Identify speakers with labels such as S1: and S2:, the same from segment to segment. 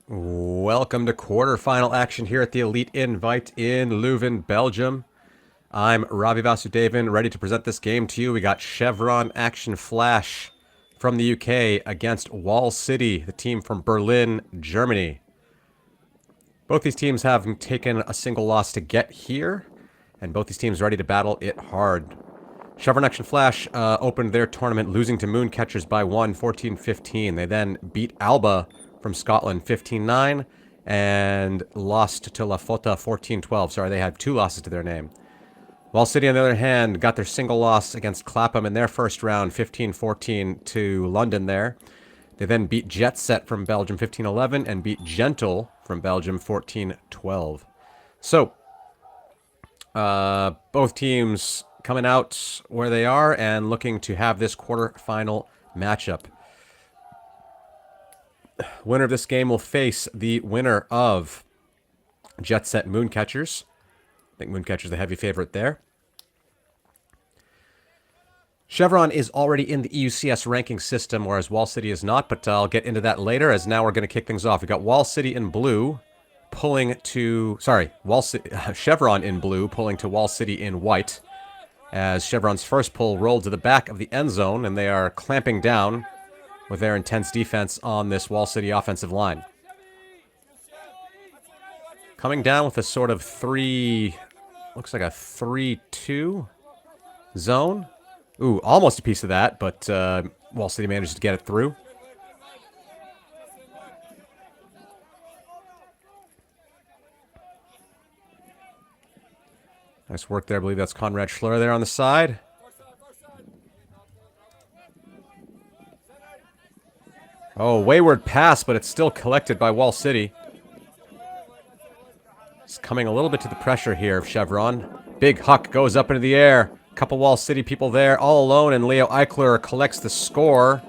S1: Welcome to quarterfinal action here at the Elite Invite in Leuven, Belgium. I'm Ravi Vasudevan, ready to present this game to you. We got Chevron Action Flash from the UK against Wall City, the team from Berlin, Germany. Both these teams have taken a single loss to get here, and both these teams ready to battle it hard. Chevron Action Flash opened their tournament losing to Mooncatchers by 1, 14-15. They then beat Alba from Scotland 15-9 and lost to La Fota 14-12. Sorry, they had two losses to their name. Wall City, on the other hand, got their single loss against Clapham in their first round, 15-14 to London there. They then beat Jet Set from Belgium 15-11 and beat Gentle from Belgium 14-12. So, both teams coming out where they are and looking to have this quarterfinal matchup. Winner of this game will face the winner of Jet Set Mooncatchers. I think Mooncatchers the heavy favorite there. Chevron is already in the EUCS ranking system, whereas Wall City is not, but I'll get into that later, as now we're going to kick things off. We've got Wall City in blue pulling to... Sorry, Chevron in blue pulling to Wall City in white, as Chevron's first pull rolled to the back of the end zone, and they are clamping down with their intense defense on this Wall City offensive line. Coming down with a sort of looks like a 3-2 zone. Ooh, almost a piece of that, but Wall City manages to get it through. Nice work there. I believe that's Conrad Schleur there on the side. Oh, wayward pass, but it's still collected by Wall City. It's coming a little bit to the pressure here of Chevron. Big Huck goes up into the air. Couple Wall City people there all alone, and Leo Eichler collects the score.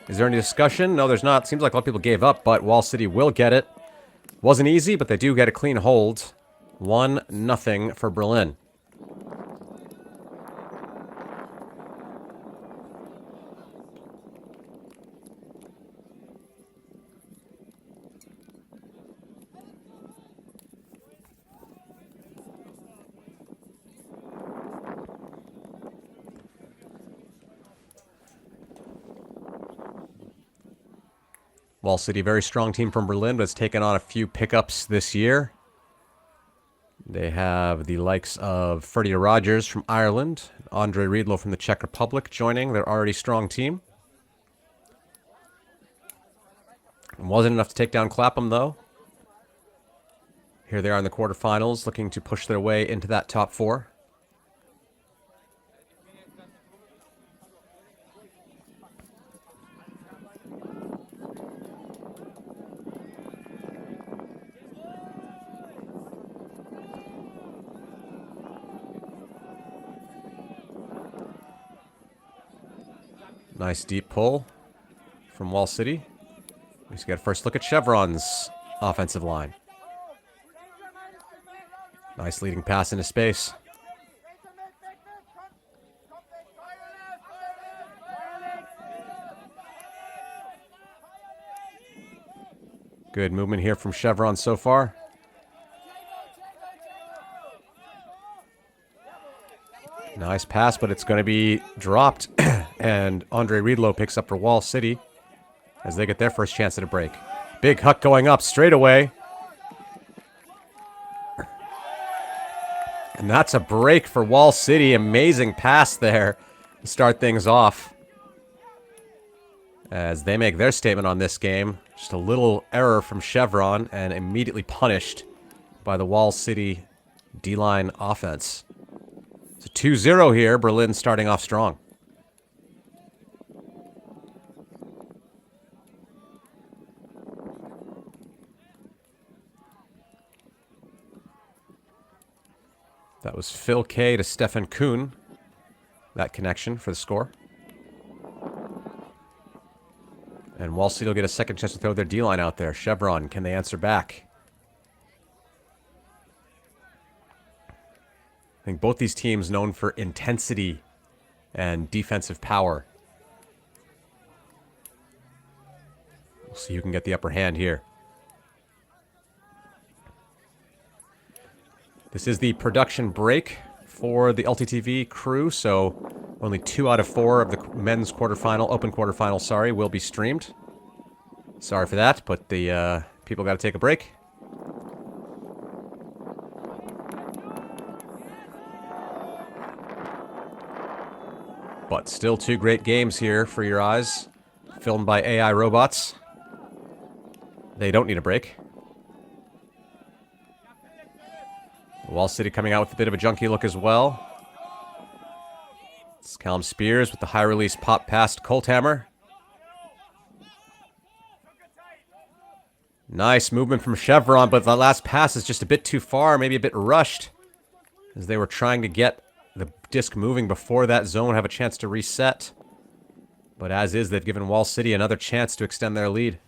S1: Is there any discussion? No, there's not. Seems like a lot of people gave up, but Wall City will get it. Wasn't easy, but they do get a clean hold. 1-0 for Berlin. Wall City, very strong team from Berlin, but has taken on a few pickups this year. They have the likes of Ferdy Rogers from Ireland, Andre Riedlo from the Czech Republic joining their already strong team. It wasn't enough to take down Clapham, though. Here they are in the quarterfinals, looking to push their way into that top four. Nice deep pull from Wall City. We just got a first look at Chevron's offensive line. Nice leading pass into space. Good movement here from Chevron so far. Nice pass, but it's going to be dropped. And Andre Riedlo picks up for Wall City as they get their first chance at a break. Big Huck going up straight away. And that's a break for Wall City. Amazing pass there to start things off. As they make their statement on this game. Just a little error from Chevron and immediately punished by the Wall City D-line offense. It's a 2-0 here. Berlin starting off strong. That was Phil K to Stefan Kuhn. That connection for the score. And Wall City will get a second chance to throw their D-line out there. Chevron, can they answer back? I think both these teams known for intensity and defensive power. We'll see who can get the upper hand here. This is the production break for the LTTV crew, so only 2 out of 4 of the men's quarterfinal, open quarterfinal, sorry, will be streamed. Sorry for that, but the people got to take a break. But still 2 great games here for your eyes, filmed by AI robots. They don't need a break. Wall City coming out with a bit of a junky look as well. It's Callum Spears with the high release pop past Colthammer. Nice movement from Chevron, but the last pass is just a bit too far, maybe a bit rushed, as they were trying to get the disc moving before that zone have a chance to reset. But as is, they've given Wall City another chance to extend their lead.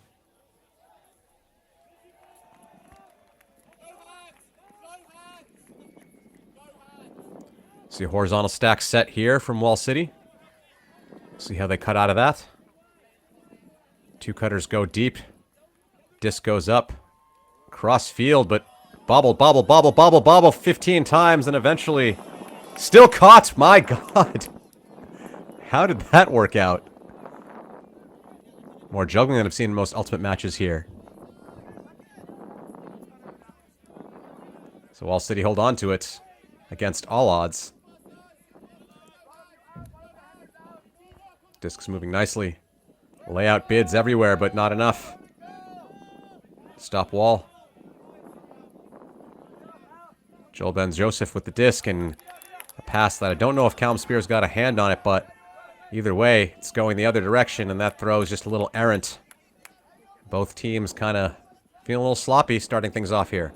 S1: See a horizontal stack set here from Wall City. See how they cut out of that. 2 cutters go deep. Disc goes up. Cross field, but bobble, bobble, bobble, bobble, bobble 15 times and eventually still caught. My God. How did that work out? More juggling than I've seen in most Ultimate matches here. So Wall City hold on to it against all odds. Disc's moving nicely. Layout bids everywhere, but not enough. Stop Wall. Joel Ben-Joseph with the disc and a pass that I don't know if Callum Spears got a hand on it, but either way, it's going the other direction, and that throw is just a little errant. Both teams kind of feeling a little sloppy starting things off here.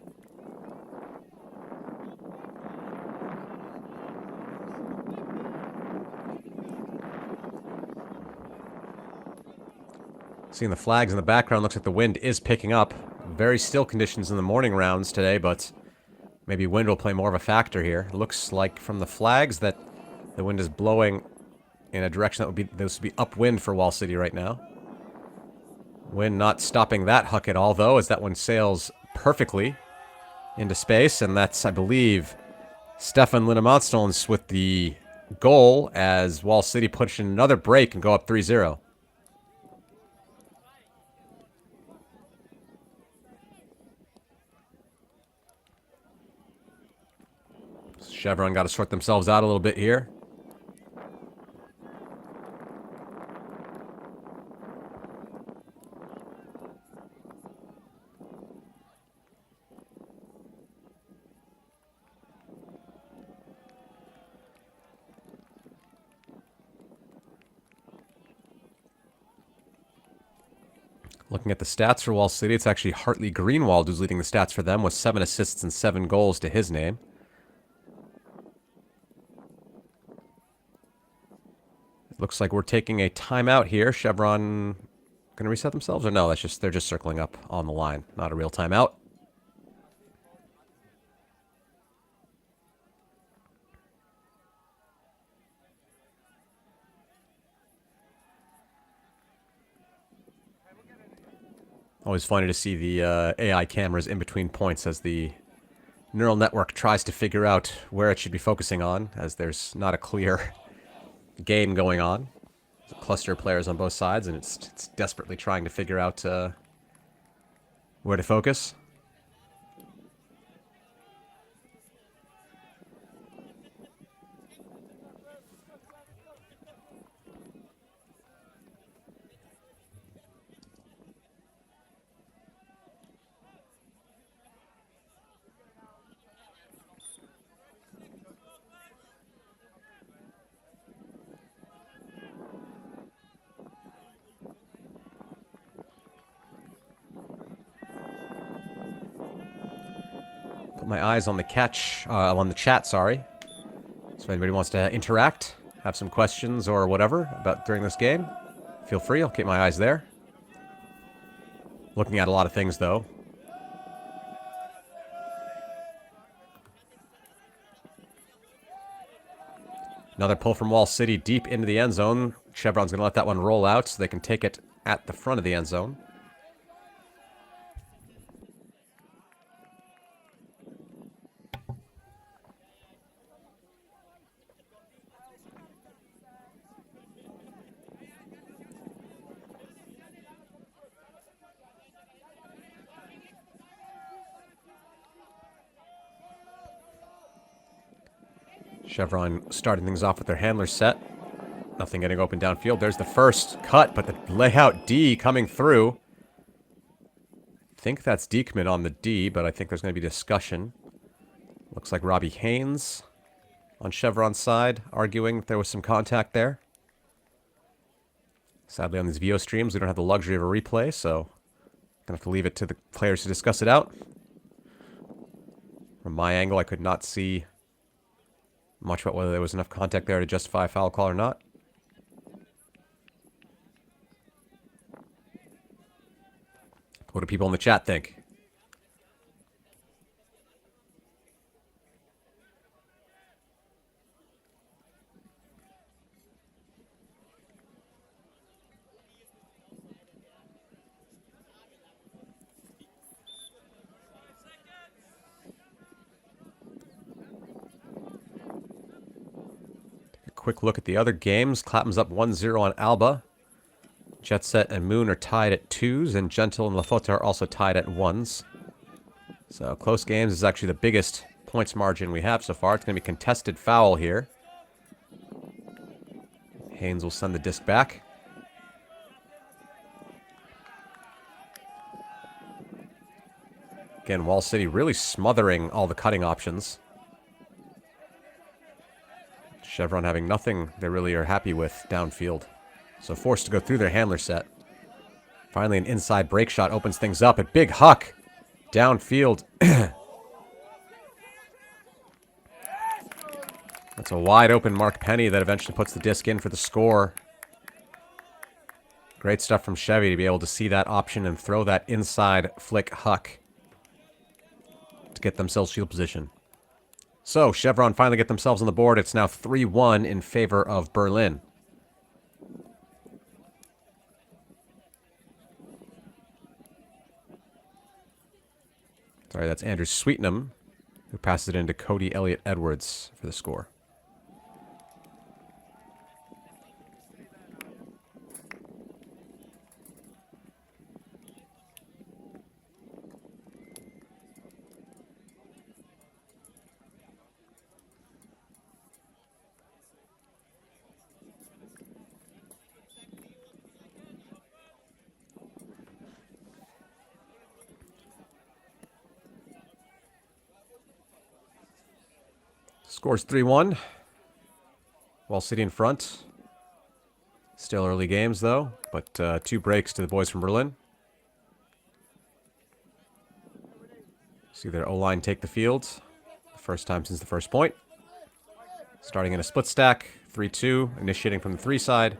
S1: Seeing the flags in the background, looks like the wind is picking up. Very still conditions in the morning rounds today, but maybe wind will play more of a factor here. Looks like from the flags that the wind is blowing in a direction that would be, this would be upwind for Wall City right now. Wind not stopping that huck at all, though, as that one sails perfectly into space, and that's, I believe, Stefan Linnemannstons with the goal as Wall City push in another break and go up 3-0. Chevron got to sort themselves out a little bit here. Looking at the stats for Wall City, it's actually Hartley Greenwald who's leading the stats for them with 7 assists and 7 goals to his name. Looks like we're taking a timeout here. Chevron going to reset themselves? Or no, that's just, they're just circling up on the line. Not a real timeout. Always funny to see the AI cameras in between points as the neural network tries to figure out where it should be focusing on, as there's not a clear game going on. There's a cluster of players on both sides, and it's desperately trying to figure out where to focus. My eyes on the on the chat, sorry. So if anybody wants to interact, have some questions or whatever about during this game, feel free, I'll keep my eyes there. Looking at a lot of things, though. Another pull from Wall City deep into the end zone. Chevron's going to let that one roll out so they can take it at the front of the end zone. Chevron starting things off with their handler set. Nothing getting open downfield. There's the first cut, but the layout D coming through. I think that's Diekman on the D, but I think there's going to be discussion. Looks like Robbie Haynes on Chevron's side, arguing that there was some contact there. Sadly, on these VO streams, we don't have the luxury of a replay, so I'm going to have to leave it to the players to discuss it out. From my angle, I could not see much about whether there was enough contact there to justify a foul call or not. What do people in the chat think? Take a quick look at the other games. Clapham's up 1-0 on Alba. Jet Set and Moon are tied at 2s, and Gentle and Lafota are also tied at 1s. So close games is actually the biggest points margin we have so far. It's going to be contested foul here. Haynes will send the disc back. Again, Wall City really smothering all the cutting options. Chevron having nothing they really are happy with downfield. So forced to go through their handler set. Finally, an inside break shot opens things up. A big huck downfield. That's a wide open Mark Penny that eventually puts the disc in for the score. Great stuff from Chevy to be able to see that option and throw that inside flick huck to get themselves field position. So Chevron finally get themselves on the board. It's now 3-1 in favor of Berlin. Sorry, that's Andrew Sweetnam, who passes it into Cody Elliott Edwards for the score. Scores 3-1. Wall City in front. Still early games, though, but 2 breaks to the boys from Berlin. See their O-line take the field. The first time since the first point. Starting in a split stack. 3-2, initiating from the 3 side.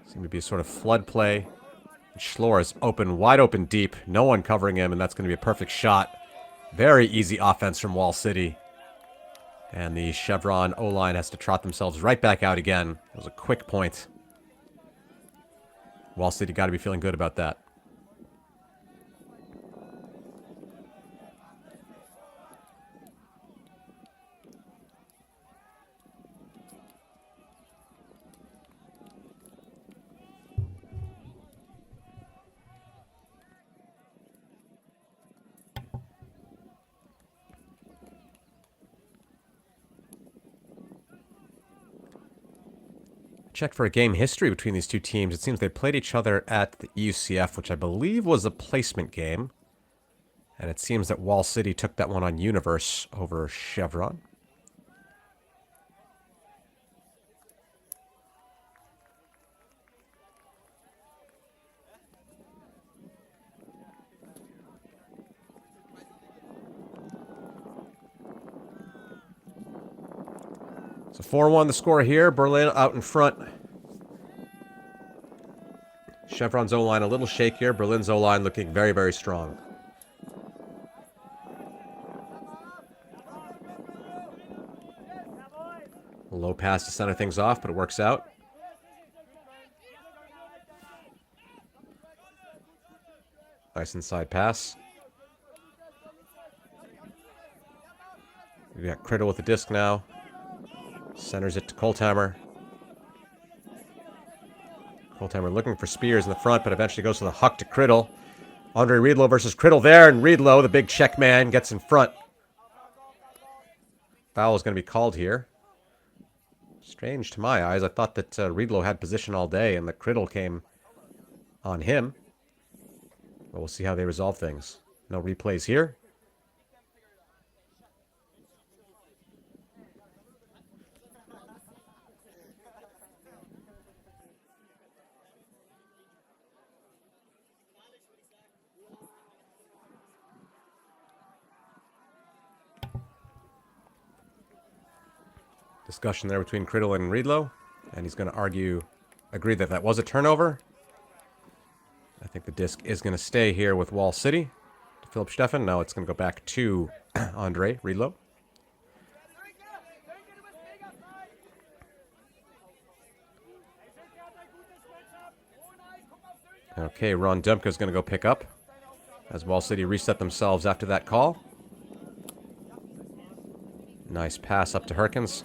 S1: Seems to be a sort of flood play. Schlor is open, wide open deep. No one covering him, and that's going to be a perfect shot. Very easy offense from Wall City. And the Chevron O-line has to trot themselves right back out again. It was a quick point. Wall City got to be feeling good about that. Check for a game history between these two teams. It seems they played each other at the EUCF, which I believe was a placement game. And it seems that Wall City took that one on Universe over Chevron. So 4-1 the score here. Berlin out in front. Chevron's O-line a little shakier. Berlin's O-line looking very, very strong. A low pass to center things off, but it works out. Nice inside pass. We got Criddle with the disc now. Centers it to Colthammer. Colthammer looking for Spears in the front, but eventually goes to the huck to Criddle. Andre Riedlow versus Criddle there, and Riedlow, the big check man, gets in front. foul is going to be called here. Strange to my eyes. I thought that Riedlo had position all day and the criddle came on him. But we'll see how they resolve things. No replays here. Discussion there between Criddle and Riedlo. And he's going to agree that that was a turnover. I think the disc is going to stay here with Wall City. Philip Steffen. No, it's going to go back to Andre Riedlo. Okay, Ron Dumka is going to go pick up as Wall City reset themselves after that call. Nice pass up to Herkins.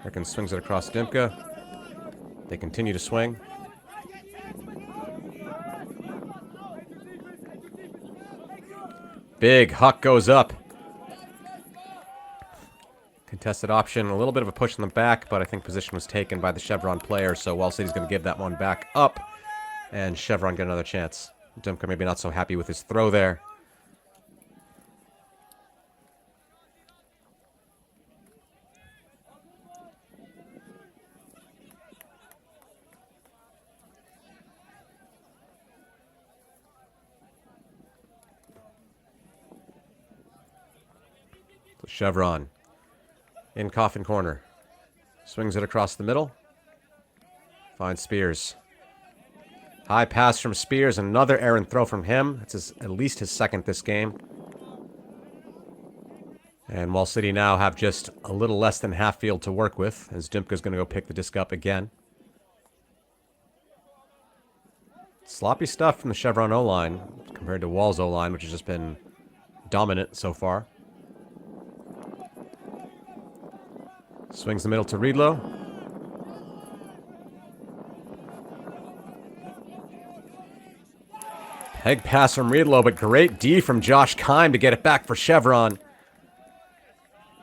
S1: Herkins swings it across Dimka. They continue to swing. Big huck goes up. Contested option, a little bit of a push in the back, but I think position was taken by the Chevron player, so Wall City's going to give that one back up, and Chevron get another chance. Dimka maybe not so happy with his throw there. So Chevron in coffin corner. Swings it across the middle. Finds Spears. High pass from Spears. Another errant throw from him. It's at least his second this game. And Wall City now have just a little less than half field to work with, as Dimka's going to go pick the disc up again. Sloppy stuff from the Chevron O-line compared to Wall's O-line, which has just been dominant so far. Swings the middle to Riedlo. Peg pass from Riedlo, but great D from Josh Keim to get it back for Chevron.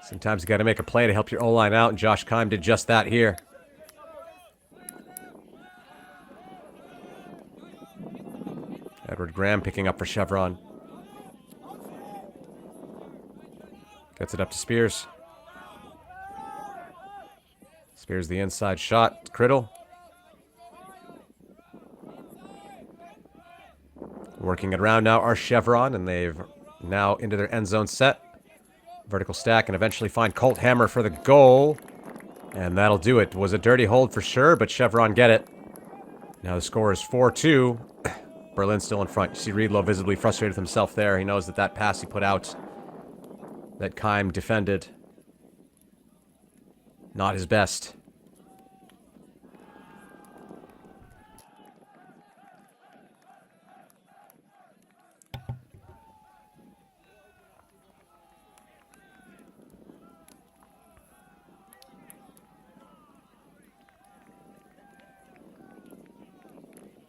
S1: Sometimes you got to make a play to help your O-line out, and Josh Keim did just that here. Edward Graham picking up for Chevron. Gets it up to Spears. Spears the inside shot. Criddle. Working it around now are Chevron, and they've now into their end zone set. Vertical stack and eventually find Colt Hammer for the goal. And that'll do it. Was a dirty hold for sure, but Chevron get it. Now the score is 4-2. Berlin still in front. You see Riedlo visibly frustrated with himself there. He knows that that pass he put out, that Keim defended, not his best.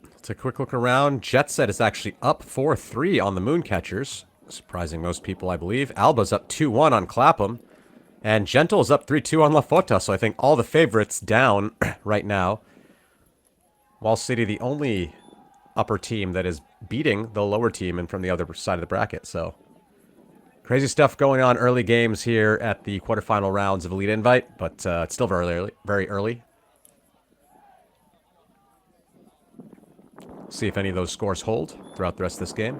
S1: Let's take a quick look around. Jet Set is actually up 4-3 on the Mooncatchers. Surprising most people, I believe. Alba's up 2-1 on Clapham. And Gentle's up 3-2 on La Fota. So I think all the favorites down right now. Wall City, the only upper team that is beating the lower team and from the other side of the bracket. So crazy stuff going on early games here at the quarterfinal rounds of Elite Invite. But it's still very early. Very early. See if any of those scores hold throughout the rest of this game.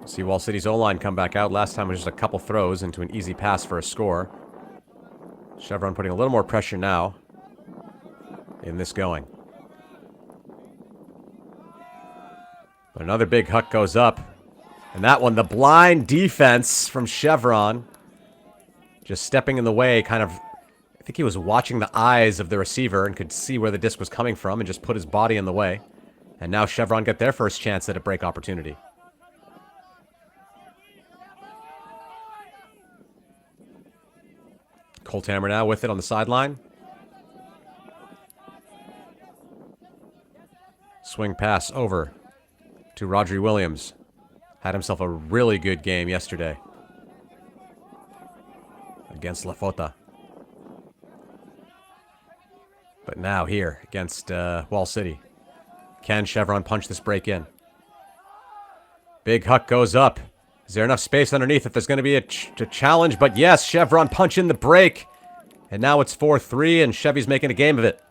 S1: See Wall City's O-line come back out. Last time it was just a couple throws into an easy pass for a score. Chevron putting a little more pressure now in this going. But another big huck goes up. And that one, the blind defense from Chevron. Just stepping in the way, kind of, I think he was watching the eyes of the receiver and could see where the disc was coming from and just put his body in the way. And now Chevron get their first chance at a break opportunity. Colt Hammer now with it on the sideline. Swing pass over to Rodri Williams. Had himself a really good game yesterday against Lafota. But now here against Wall City. Can Chevron punch this break in? Big Huck goes up. Is there enough space underneath if there's going to be a challenge? But yes, Chevron punch in the break. And now it's 4-3 and Chevy's making a game of it.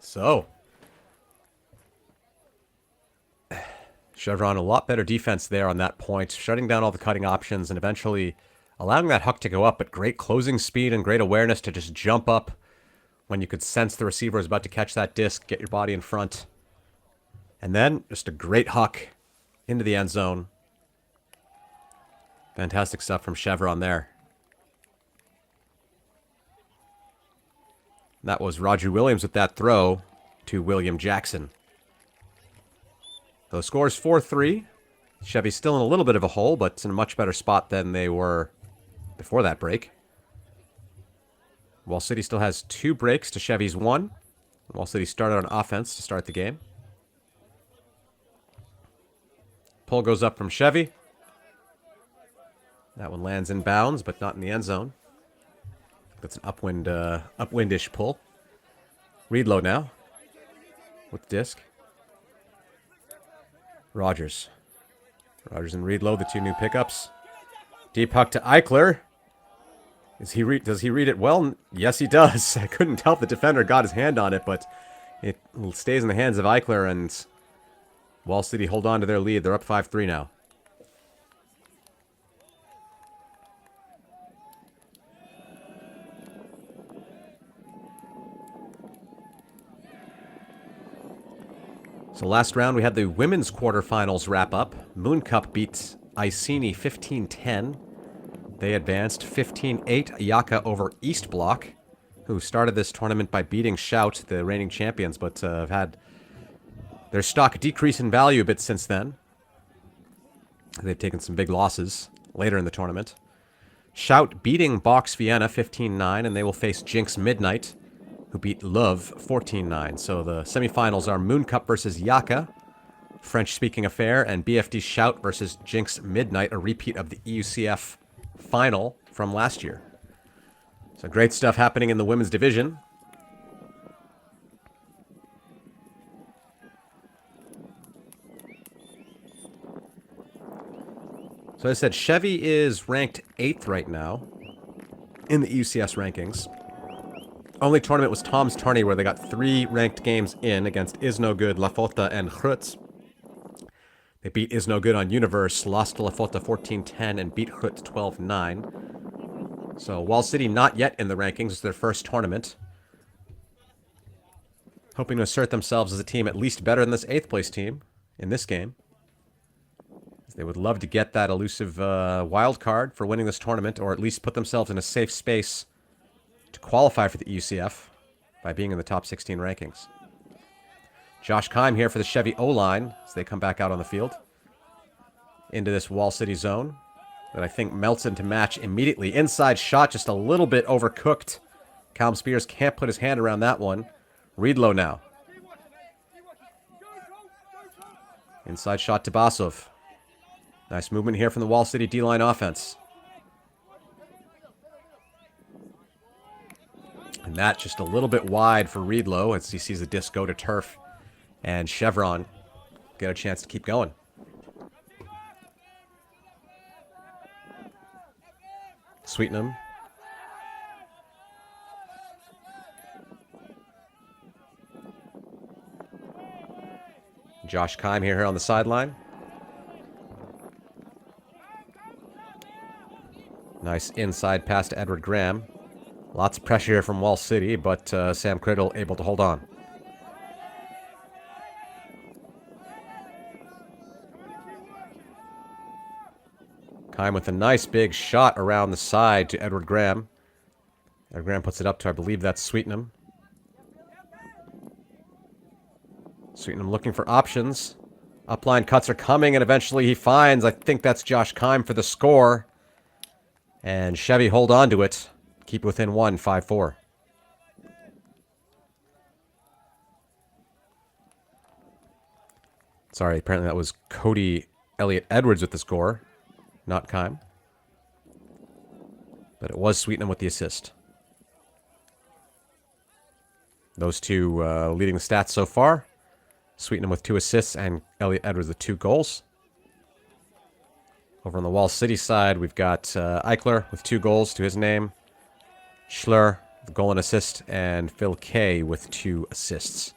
S1: So, Chevron, a lot better defense there on that point, shutting down all the cutting options and eventually allowing that Huck to go up, but great closing speed and great awareness to just jump up when you could sense the receiver was about to catch that disc, get your body in front. And then just a great Huck into the end zone. Fantastic stuff from Chevron there. That was Rodri Williams with that throw to William Jackson. The score is 4-3. Chevy's still in a little bit of a hole, but it's in a much better spot than they were before that break. Wall City still has 2 breaks to Chevy's 1. Wall City started on offense to start the game. Pull goes up from Chevy. That one lands in bounds, but not in the end zone. That's an upwindish pull. Reedlow now with the disc. Rogers and Reedlow, the 2 new pickups. Deep Huck to Eichler. Does he read it well? Yes, he does. I couldn't tell if the defender got his hand on it, but it stays in the hands of Eichler, and Wall City hold on to their lead. They're up 5-3 now. So last round, we had the women's quarterfinals wrap up. Moon Cup beat Iceni 15-10. They advanced 15-8 Ayaka over East Block, who started this tournament by beating Shout, the reigning champions, but have had their stock decrease in value a bit since then. They've taken some big losses later in the tournament. Shout beating Box Vienna 15-9, and they will face Jinx Midnight, who beat Love 14-9. So the semifinals are Moon Cup versus Yaka, French-speaking affair, and BFD Shout versus Jinx Midnight, a repeat of the EUCF final from last year. So great stuff happening in the women's division. So as I said, Chevy is ranked 8th right now in the EUCS rankings. Only tournament was Tom's Tourney, where they got 3 ranked games in against Is No Good, Lafota, and Grutz. They beat Is No Good on Universe, lost to Lafota 14-10, and beat Grutz 12-9. So Wall City not yet in the rankings. It's their first tournament. Hoping to assert themselves as a team at least better than this 8th place team in this game. They would love to get that elusive wild card for winning this tournament, or at least put themselves in a safe space to qualify for the EUCF by being in the top 16 rankings. Josh Keim here for the Chevy O-line as they come back out on the field into this Wall City zone that I think melts into match immediately. Inside shot, just a little bit overcooked. Calum Spears can't put his hand around that one. Reedlow now. Inside shot to Basov. Nice movement here from the Wall City D-line offense. And that just a little bit wide for Reedlow as he sees the disc go to turf. And Chevron get a chance to keep going. Sweetenham. Josh Keim here on the sideline. Nice inside pass to Edward Graham. Lots of pressure here from Wall City, but Sam Criddle able to hold on. Kime with a nice big shot around the side to Edward Graham. Edward Graham puts it up to, I believe that's Sweetenham. Sweetenham looking for options. Upline cuts are coming, and eventually he finds, I think that's Josh Kime for the score. And Chevy hold on to it. Keep within one, 5-4. Sorry, apparently that was Cody Elliott Edwards with the score, not Kime. But it was Sweetenham with the assist. Those two leading the stats so far. Sweetenham with 2 assists and Elliott Edwards with 2 goals. Over on the Wall City side, we've got Eichler with 2 goals to his name. Schlur with goal and assist, and Phil Kay with 2 assists.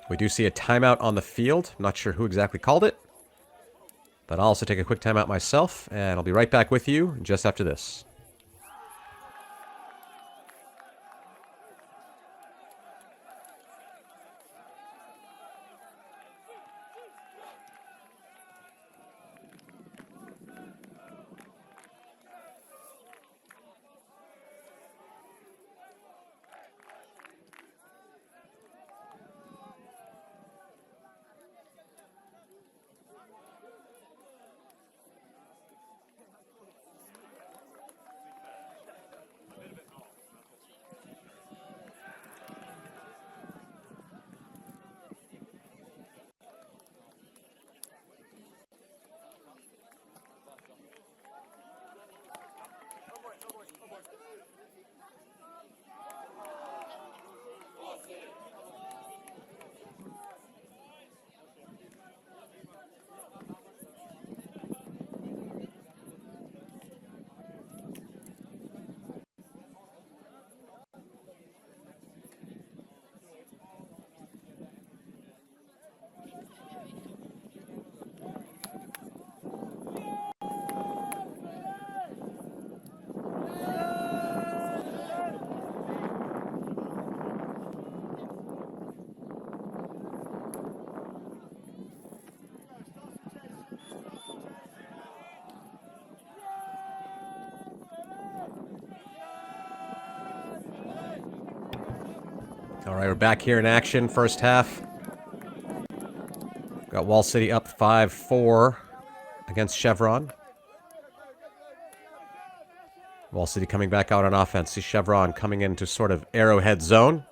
S1: We do see a timeout on the field. I'm not sure who exactly called it. But I'll also take a quick timeout myself, and I'll be right back with you just after this. All right, we're back here in action, first half. Got Wall City up 5-4 against Chevron. Wall City coming back out on offense. See Chevron coming into sort of arrowhead zone.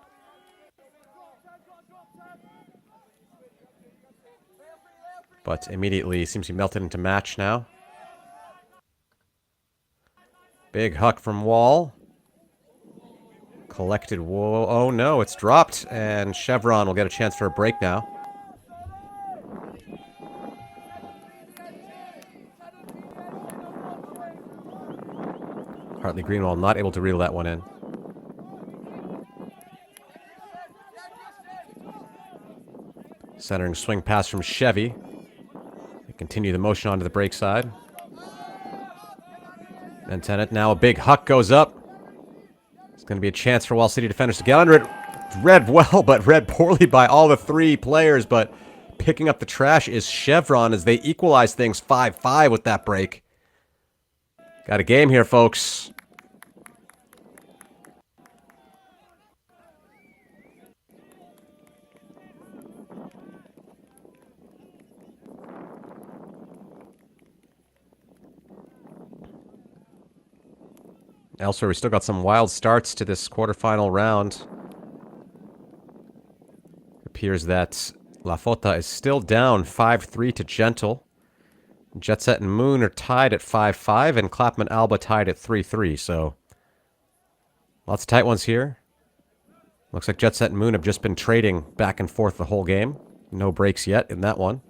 S1: But immediately seems to be melted into match now. Big huck from Wall. Collected. Whoa. Oh no, it's dropped. And Chevron will get a chance for a break now. Hartley Greenwald not able to reel that one in. Centering swing pass from Chevy. They continue the motion onto the break side. And Tennant, now a big huck goes up. It's going to be a chance for Wall City defenders to get under it. Read well, but read poorly by all the 3 players. But picking up the trash is Chevron as they equalize things 5-5 with that break. Got a game here, folks. Elsewhere, we still got some wild starts to this quarterfinal round. It appears that La Fota is still down 5-3 to Gentle. Jet Set and Moon are tied at 5-5, and Clapham Alba tied at 3-3, so lots of tight ones here. Looks like Jet Set and Moon have just been trading back and forth the whole game. No breaks yet in that one.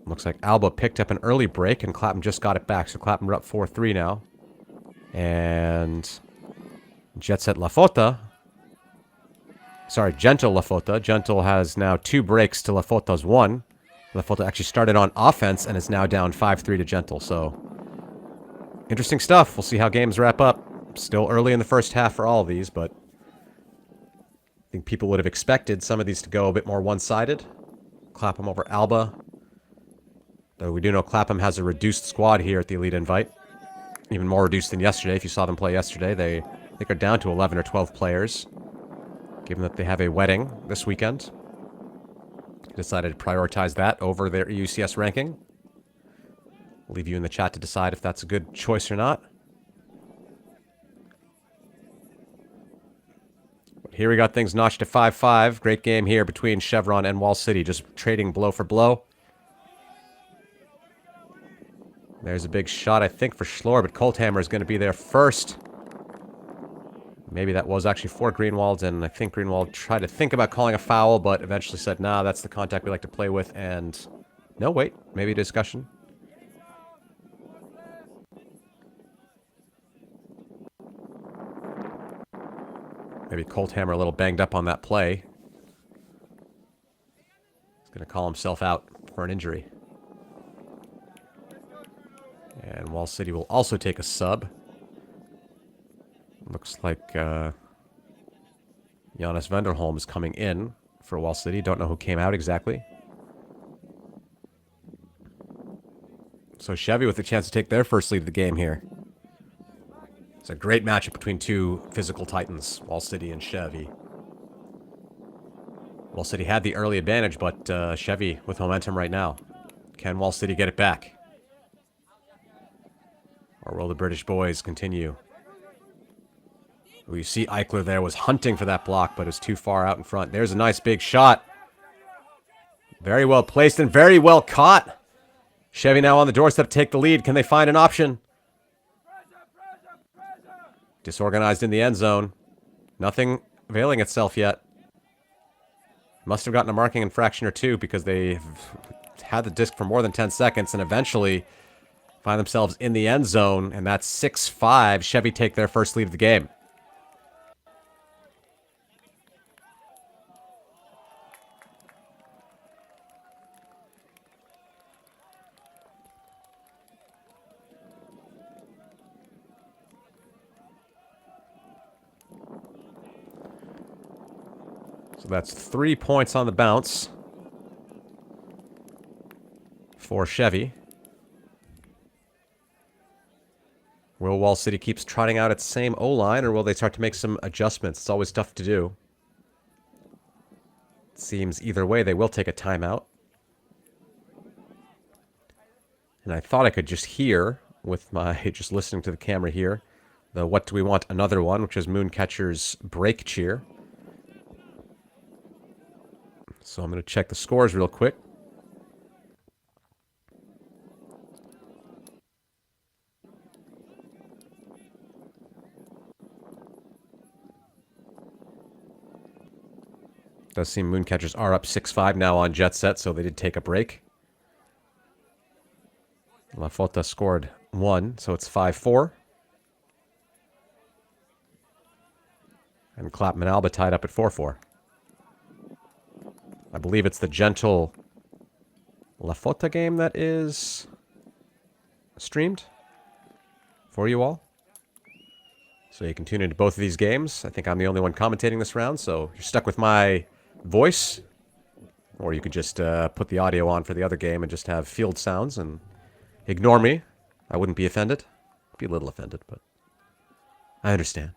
S1: Looks like Alba picked up an early break, and Clapham just got it back. So Clapham are up 4-3 now. And Jet Set La Fota. Sorry, Gentle La Fota. Gentle has now 2 breaks to La Fota's 1. La Fota actually started on offense and is now down 5-3 to Gentle. So, interesting stuff. We'll see how games wrap up. Still early in the first half for all of these, but I think people would have expected some of these to go a bit more one-sided. Clapham over Alba. Though we do know Clapham has a reduced squad here at the Elite Invite. Even more reduced than yesterday. If you saw them play yesterday, they I think are down to 11 or 12 players. Given that they have a wedding this weekend. Decided to prioritize that over their EUCS ranking. I'll leave you in the chat to decide if that's a good choice or not. But here we got things notched to 5-5. Great game here between Chevron and Wall City. Just trading blow for blow. There's a big shot, I think, for Schlor, but Colthammer is going to be there first. Maybe that was actually for Greenwald, and I think Greenwald tried to think about calling a foul, but eventually said, nah, that's the contact we like to play with, and... No, wait, maybe a discussion. Maybe Colthammer a little banged up on that play. He's going to call himself out for an injury. And Wall City will also take a sub. Looks like Jonas Vanderholm is coming in for Wall City. Don't know who came out exactly. So Chevy with a chance to take their first lead of the game here. It's a great matchup between two physical titans, Wall City and Chevy. Wall City had the early advantage, but Chevy with momentum right now. Can Wall City get it back? Or will the British boys continue? You see Eichler there was hunting for that block, but is too far out in front. There's a nice big shot. Very well placed and very well caught. Chevy now on the doorstep to take the lead. Can they find an option? Disorganized in the end zone. Nothing availing itself yet. Must have gotten a marking infraction or two because they've had the disc for more than 10 seconds and eventually find themselves in the end zone, and that's 6-5. Chevy take their first lead of the game. So that's 3 points on the bounce for Chevy. Will Wall City keeps trotting out its same O-line, or will they start to make some adjustments? It's always tough to do. It seems either way they will take a timeout. And I thought I could just hear, with my just listening to the camera here, the What Do We Want Another One, which is Mooncatcher's break cheer. So I'm going to check the scores real quick. Does seem Mooncatchers are up 6-5 now on Jet Set, so they did take a break. La Fota scored 1, so it's 5-4. And Clapham and Alba tied up at 4-4. I believe it's the Gentle La Fota game that is streamed for you all. So you can tune into both of these games. I think I'm the only one commentating this round, so you're stuck with my voice. Or you could just put the audio on for the other game and just have field sounds and ignore me. I wouldn't be offended. I'd be a little offended, but I understand.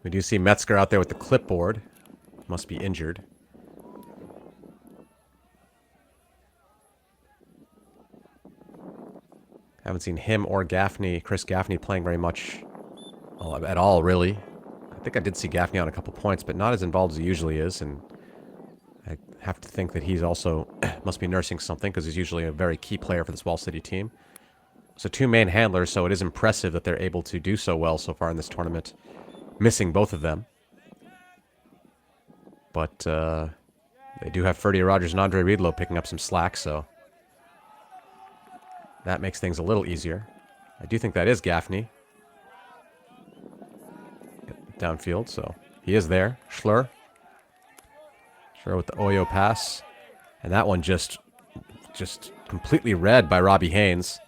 S1: We do see Metzger out there with the clipboard. Must be injured. Haven't seen him or Gaffney, Chris Gaffney, playing very much at all, really. I think I did see Gaffney on a couple points, but not as involved as he usually is, and I have to think that he's also must be nursing something, because he's usually a very key player for this Wall City team. So 2 main handlers, so it is impressive that they're able to do so well so far in this tournament, missing both of them. But they do have Ferdy Rogers and Andre Riedlow picking up some slack, so that makes things a little easier. I do think that is Gaffney. Downfield, so he is there. Schlur. Sure, with the Oyo pass. And that one just completely read by Robbie Haynes.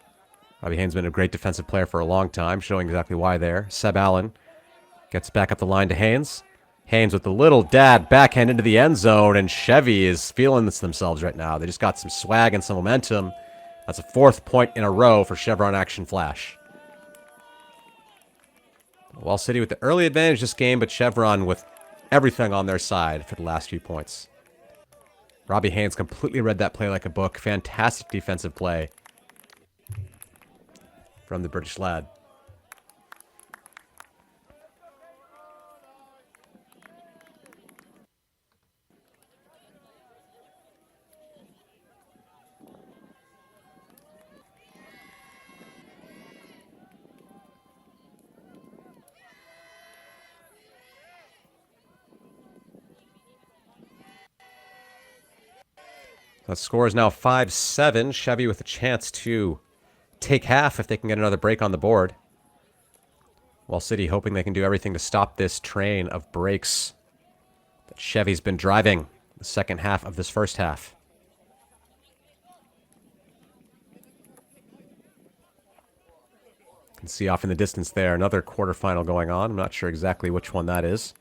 S1: Robbie Haynes has been a great defensive player for a long time, showing exactly why there. Seb Allen gets back up the line to Haynes. Haynes with the little dad backhand into the end zone, and Chevy is feeling this themselves right now. They just got some swag and some momentum. That's a 4th point in a row for Chevron Action Flash. Wall City with the early advantage this game, but Chevron with everything on their side for the last few points. Robbie Haynes completely read that play like a book. Fantastic defensive play from the British lad. The score is now 5-7. Chevy with a chance to take half if they can get another break on the board. Wall City hoping they can do everything to stop this train of breaks that Chevy's been driving the second half of this first half. You can see off in the distance there another quarterfinal going on. I'm not sure exactly which one that is.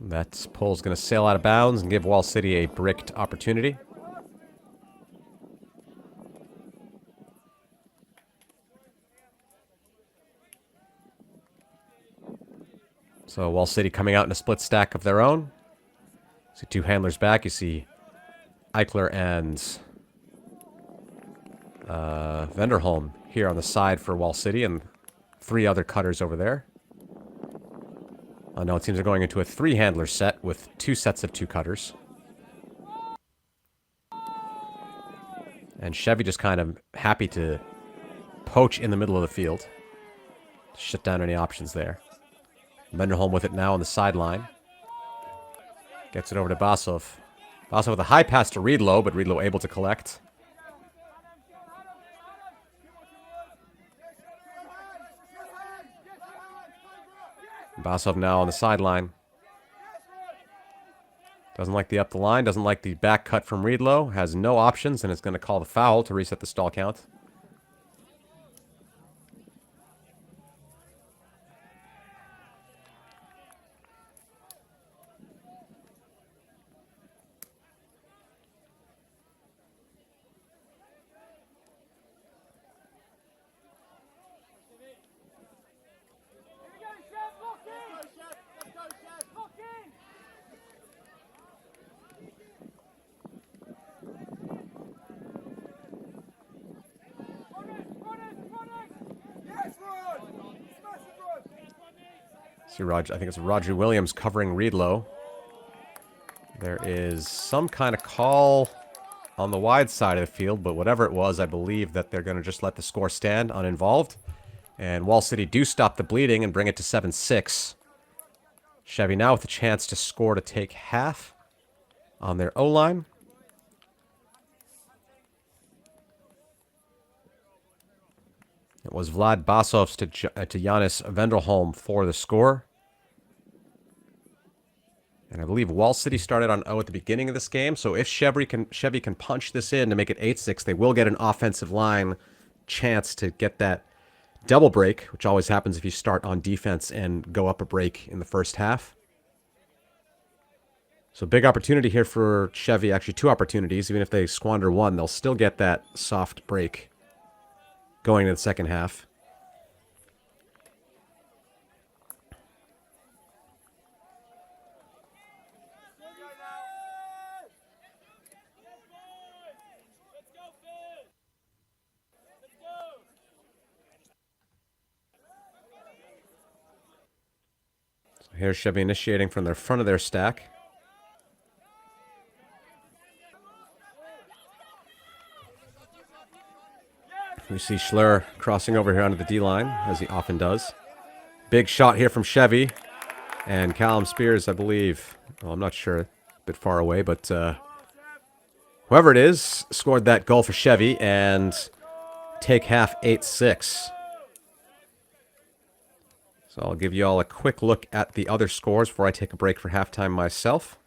S1: That pole's going to sail out of bounds and give Wall City a bricked opportunity. So Wall City coming out in a split stack of their own. See 2 handlers back. You see Eichler and Vanderholm here on the side for Wall City, and 3 other cutters over there. No, it seems they're going into a 3-handler set with 2 sets of 2 cutters. And Chevy just kind of happy to poach in the middle of the field. Shut down any options there. Vanderholm with it now on the sideline. Gets it over to Basov. Basov with a high pass to Riedlo, but Riedlo able to collect. Basov now on the sideline. Doesn't like the up the line, doesn't like the back cut from Riedlo. Has no options, and is going to call the foul to reset the stall count. See, I think it's Roger Williams covering Riedlo. There is some kind of call on the wide side of the field, but whatever it was, I believe that they're going to just let the score stand uninvolved. And Wall City do stop the bleeding and bring it to 7-6. Chevy now with a chance to score to take half on their O-line. It was Vlad Basovs to Giannis Vanderholm for the score. And I believe Wall City started on O at the beginning of this game. So if Chevy can punch this in to make it 8-6, they will get an offensive line chance to get that double break, which always happens if you start on defense and go up a break in the first half. So big opportunity here for Chevy. Actually, 2 opportunities. Even if they squander one, they'll still get that soft break going into the second half. So here's Chevy initiating from the front of their stack. We see Schler crossing over here onto the D-line, as he often does. Big shot here from Chevy. And Callum Spears, I believe, well, I'm not sure, a bit far away, but whoever it is, scored that goal for Chevy. And take half 8-6. So I'll give you all a quick look at the other scores before I take a break for halftime myself.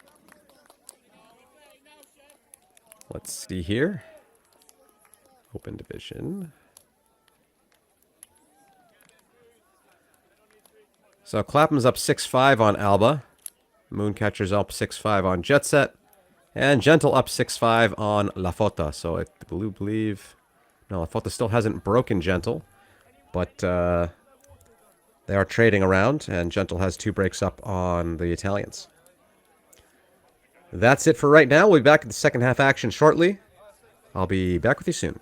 S1: Let's see here. Open division. So Clapham's up 6-5 on Alba. Mooncatcher's up 6-5 on Jet Set. And Gentle up 6-5 on La Fota. So I believe... No, La Fota still hasn't broken Gentle. But they are trading around. And Gentle has 2 breaks up on the Italians. That's it for right now. We'll be back in the second half action shortly. I'll be back with you soon.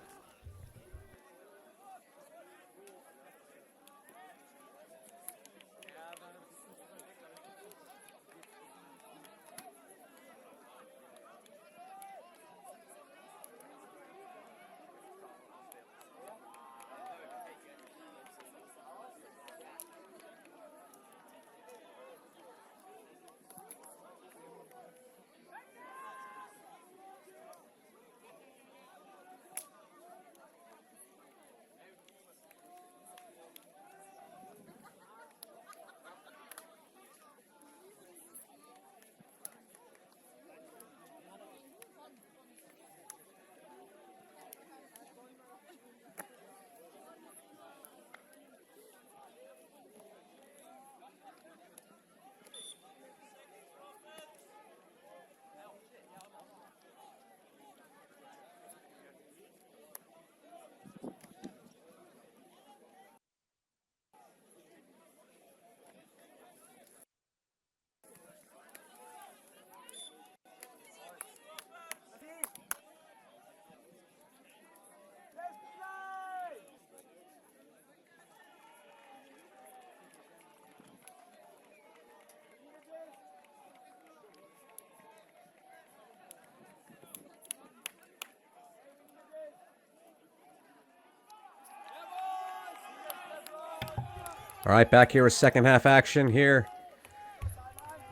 S1: All right, back here with second half action here.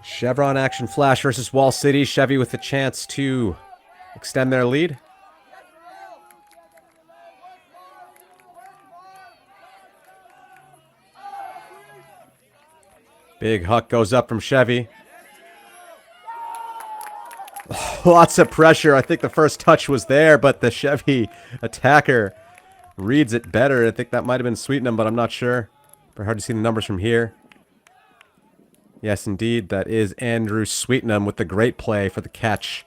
S1: Chevron Action Flash versus Wall City. Chevy with the chance to extend their lead. Big huck goes up from Chevy. Lots of pressure. I think the first touch was there, but the Chevy attacker reads it better. I think that might have been Sweetenham, but I'm not sure. Very hard to see the numbers from here. Yes, indeed. That is Andrew Sweetenham with the great play for the catch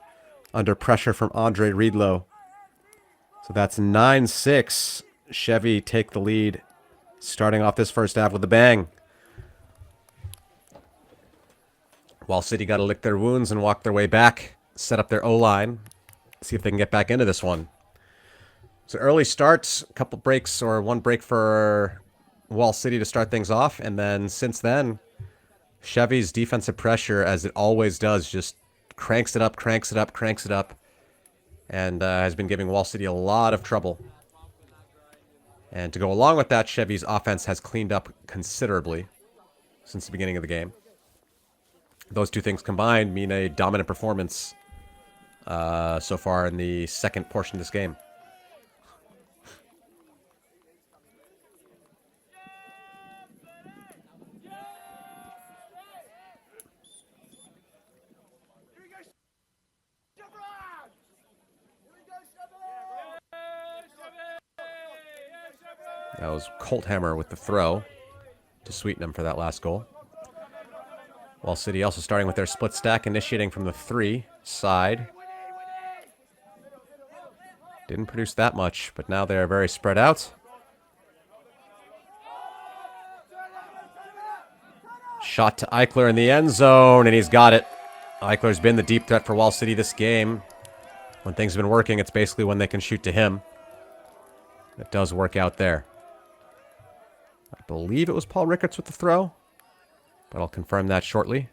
S1: under pressure from Andre Riedlow. So that's 9-6. Chevy take the lead, starting off this first half with a bang. Wall City got to lick their wounds and walk their way back, set up their O-line, see if they can get back into this one. So early starts, a couple breaks or one break for Wall City to start things off, and then since then, Chevy's defensive pressure, as it always does, just cranks it up, cranks it up, cranks it up, and has been giving Wall City a lot of trouble. And to go along with that, Chevy's offense has cleaned up considerably since the beginning of the game. Those two things combined mean a dominant performance so far in the second portion of this game. That was Colthammer with the throw to Sweetenham for that last goal. Wall City also starting with their split stack, initiating from the 3 side. Didn't produce that much, but now they're very spread out. Shot to Eichler in the end zone, and he's got it. Eichler's been the deep threat for Wall City this game. When things have been working, it's basically when they can shoot to him. It does work out there. I believe it was Paul Rickards with the throw, but I'll confirm that shortly.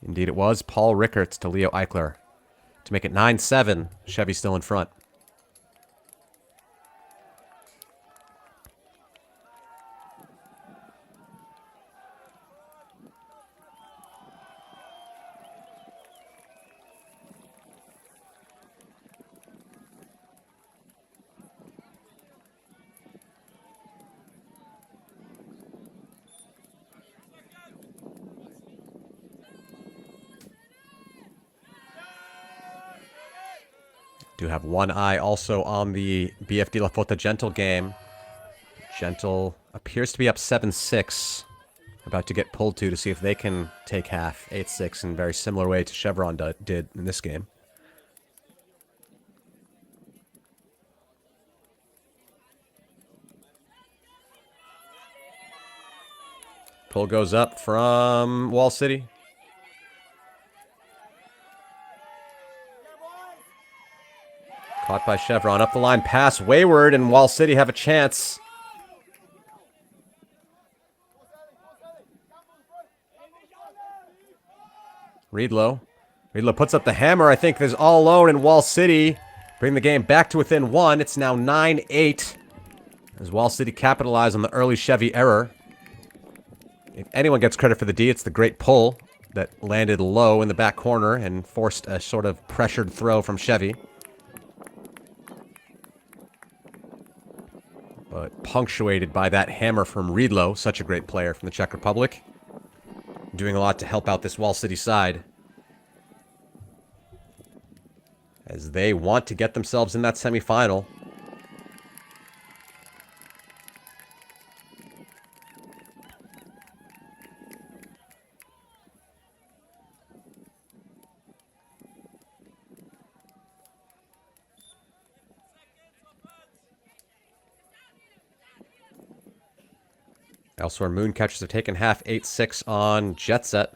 S1: Indeed it was Paul Rickards to Leo Eichler to make it 9-7. Chevy still in front. Do have one eye also on the BFD La Fota Gentle game. Gentle appears to be up 7-6. About to get pulled to see if they can take half. 8-6 in a very similar way to Chevron did in this game. Pull goes up from Wall City. Caught by Chevron. Up the line, pass wayward, and Wall City have a chance. Reedlow. Reedlow puts up the hammer. I think there's all alone, and Wall City bring the game back to within one. It's now 9-8 as Wall City capitalize on the early Chevy error. If anyone gets credit for the D, it's the great pull that landed low in the back corner and forced a sort of pressured throw from Chevy. But punctuated by that hammer from Reedlow, such a great player from the Czech Republic. Doing a lot to help out this Wall City side, as they want to get themselves in that semifinal. Elsewhere, Mooncatchers have taken half 8-6 on Jet Set.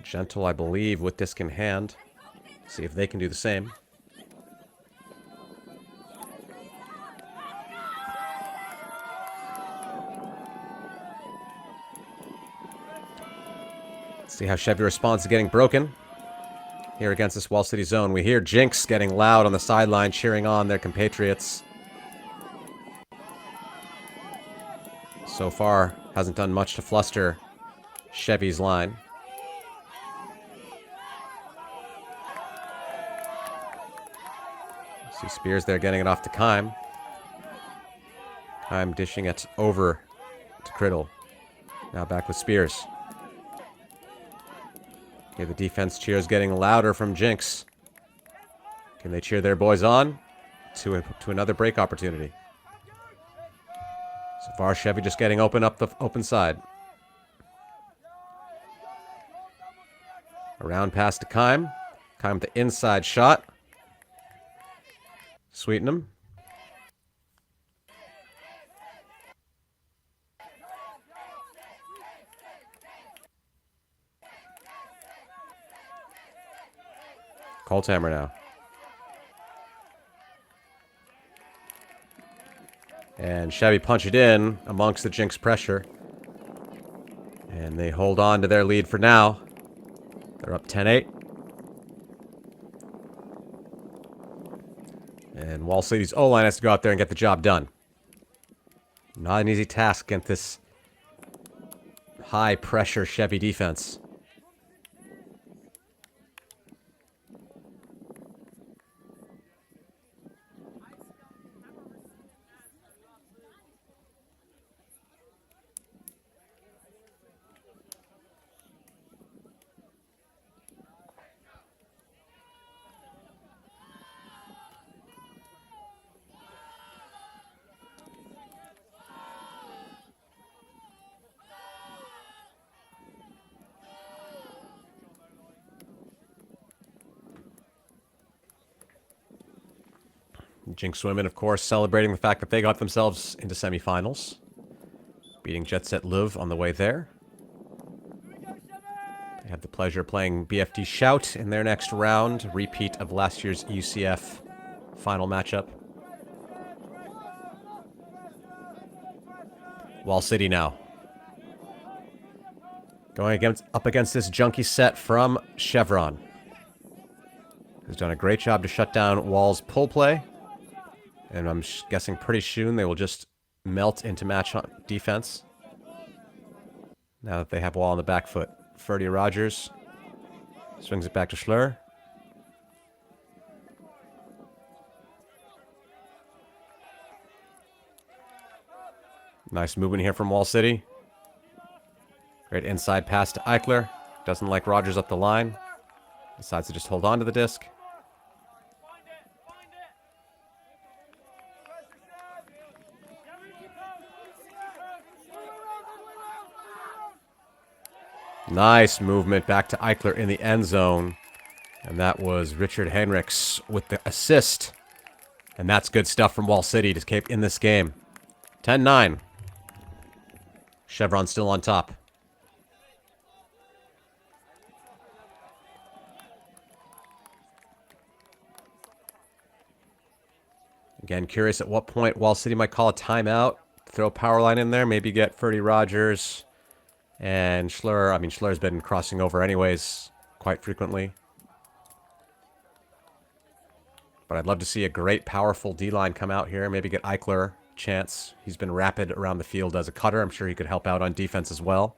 S1: Gentle, I believe, with disc in hand. See if they can do the same. See how Chevy responds to getting broken. Here against this Wall City zone, we hear Jinx getting loud on the sideline, cheering on their compatriots. So far, hasn't done much to fluster Chevy's line. See Spears there getting it off to Kime. Kime dishing it over to Criddle. Now back with Spears. Okay, the defense cheers getting louder from Jinx. Can they cheer their boys on to another break opportunity? So far, Chevy just getting open up the open side. Around pass to Kime. Kime with the inside shot. Sweeten Colthammer now. And Chevy punch it in amongst the Jinx pressure. And they hold on to their lead for now. They're up 10-8. And Wall City's O-line has to go out there and get the job done. Not an easy task against this high-pressure Chevy defense. Jinx women, of course, celebrating the fact that they got themselves into semifinals. Beating Jet Set Luv on the way there. They have the pleasure of playing BFD Shout in their next round. Repeat of last year's EUCF final matchup. Wall City now. Going up against this junky set from Chevron, who's done a great job to shut down Wall's pull play. And I'm guessing pretty soon they will just melt into match defense. Now that they have Wall on the back foot. Ferdy Rogers swings it back to Schlur. Nice movement here from Wall City. Great inside pass to Eichler. Doesn't like Rogers up the line. Decides to just hold on to the disc. Nice movement back to Eichler in the end zone. And that was Richard Henrichs with the assist. And that's good stuff from Wall City to keep in this game. 10-9. Chevron still on top. Again, curious at what point Wall City might call a timeout. Throw a power line in there. Maybe get Ferdy Rogers and Schlur. I mean, Schlur's been crossing over anyways quite frequently. But I'd love to see a great, powerful D-line come out here. Maybe get Eichler a chance. He's been rapid around the field as a cutter. I'm sure he could help out on defense as well.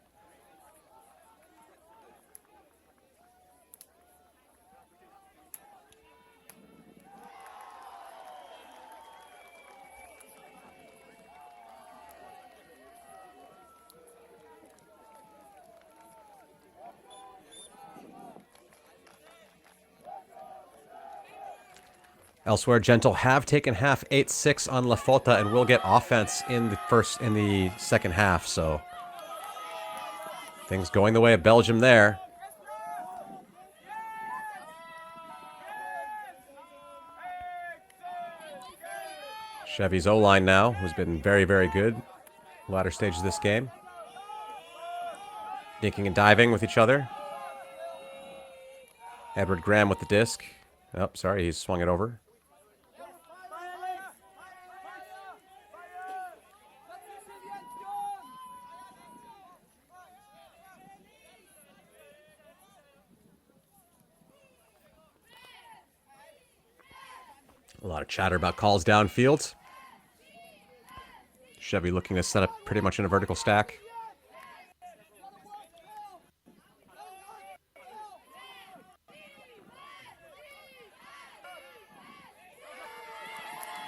S1: Elsewhere, Gentle have taken half 8-6 on La Fota and will get offense in the second half. So things going the way of Belgium there. Chevy's O-line now, who's been very, very good latter stages of this game. Dinking and diving with each other. Edward Graham with the disc. Oh, sorry, he's swung it over. A lot of chatter about calls downfield. Chevy looking to set up pretty much in a vertical stack.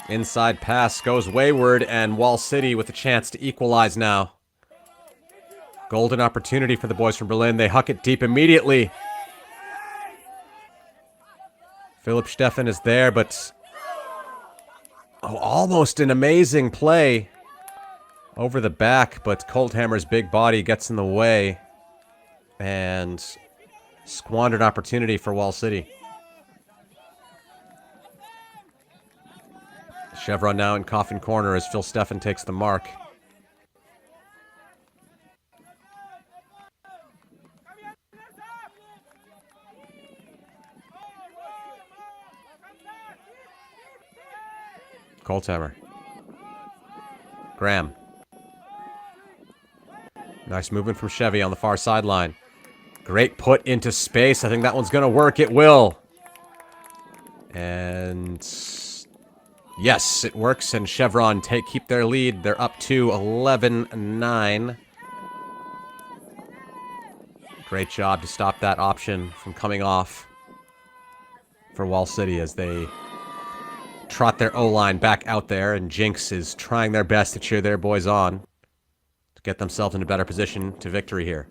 S1: Inside pass goes wayward, and Wall City with a chance to equalize now. Golden opportunity for the boys from Berlin. They huck it deep immediately. Philip Steffen is there, but almost an amazing play over the back, but Coldhammer's big body gets in the way and squandered opportunity for Wall City. Chevron now in coffin corner as Phil Steffen takes the mark. Coldhammer. Graham. Nice movement from Chevy on the far sideline. Great put into space. I think that one's going to work. It will. And yes, it works. And Chevron keep their lead. They're up to 11-9. Great job to stop that option from coming off for Wall City as they trot their O-line back out there, and Jinx is trying their best to cheer their boys on to get themselves in a better position to victory here.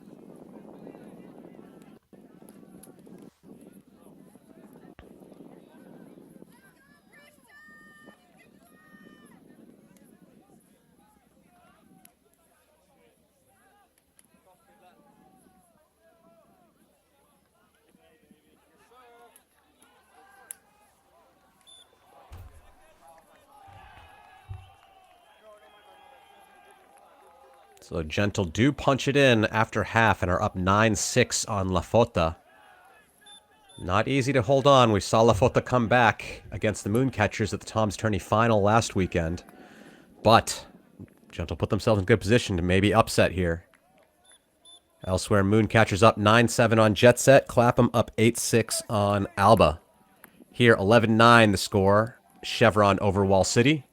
S1: So Gentle do punch it in after half and are up 9-6 on La Fota. Not easy to hold on. We saw La Fota come back against the Mooncatchers at the Tom's Tourney final last weekend. But Gentle put themselves in good position to maybe upset here. Elsewhere, Mooncatchers up 9-7 on Jet Set. Clapham up 8-6 on Alba. Here, 11-9 the score. Chevron over Wall City.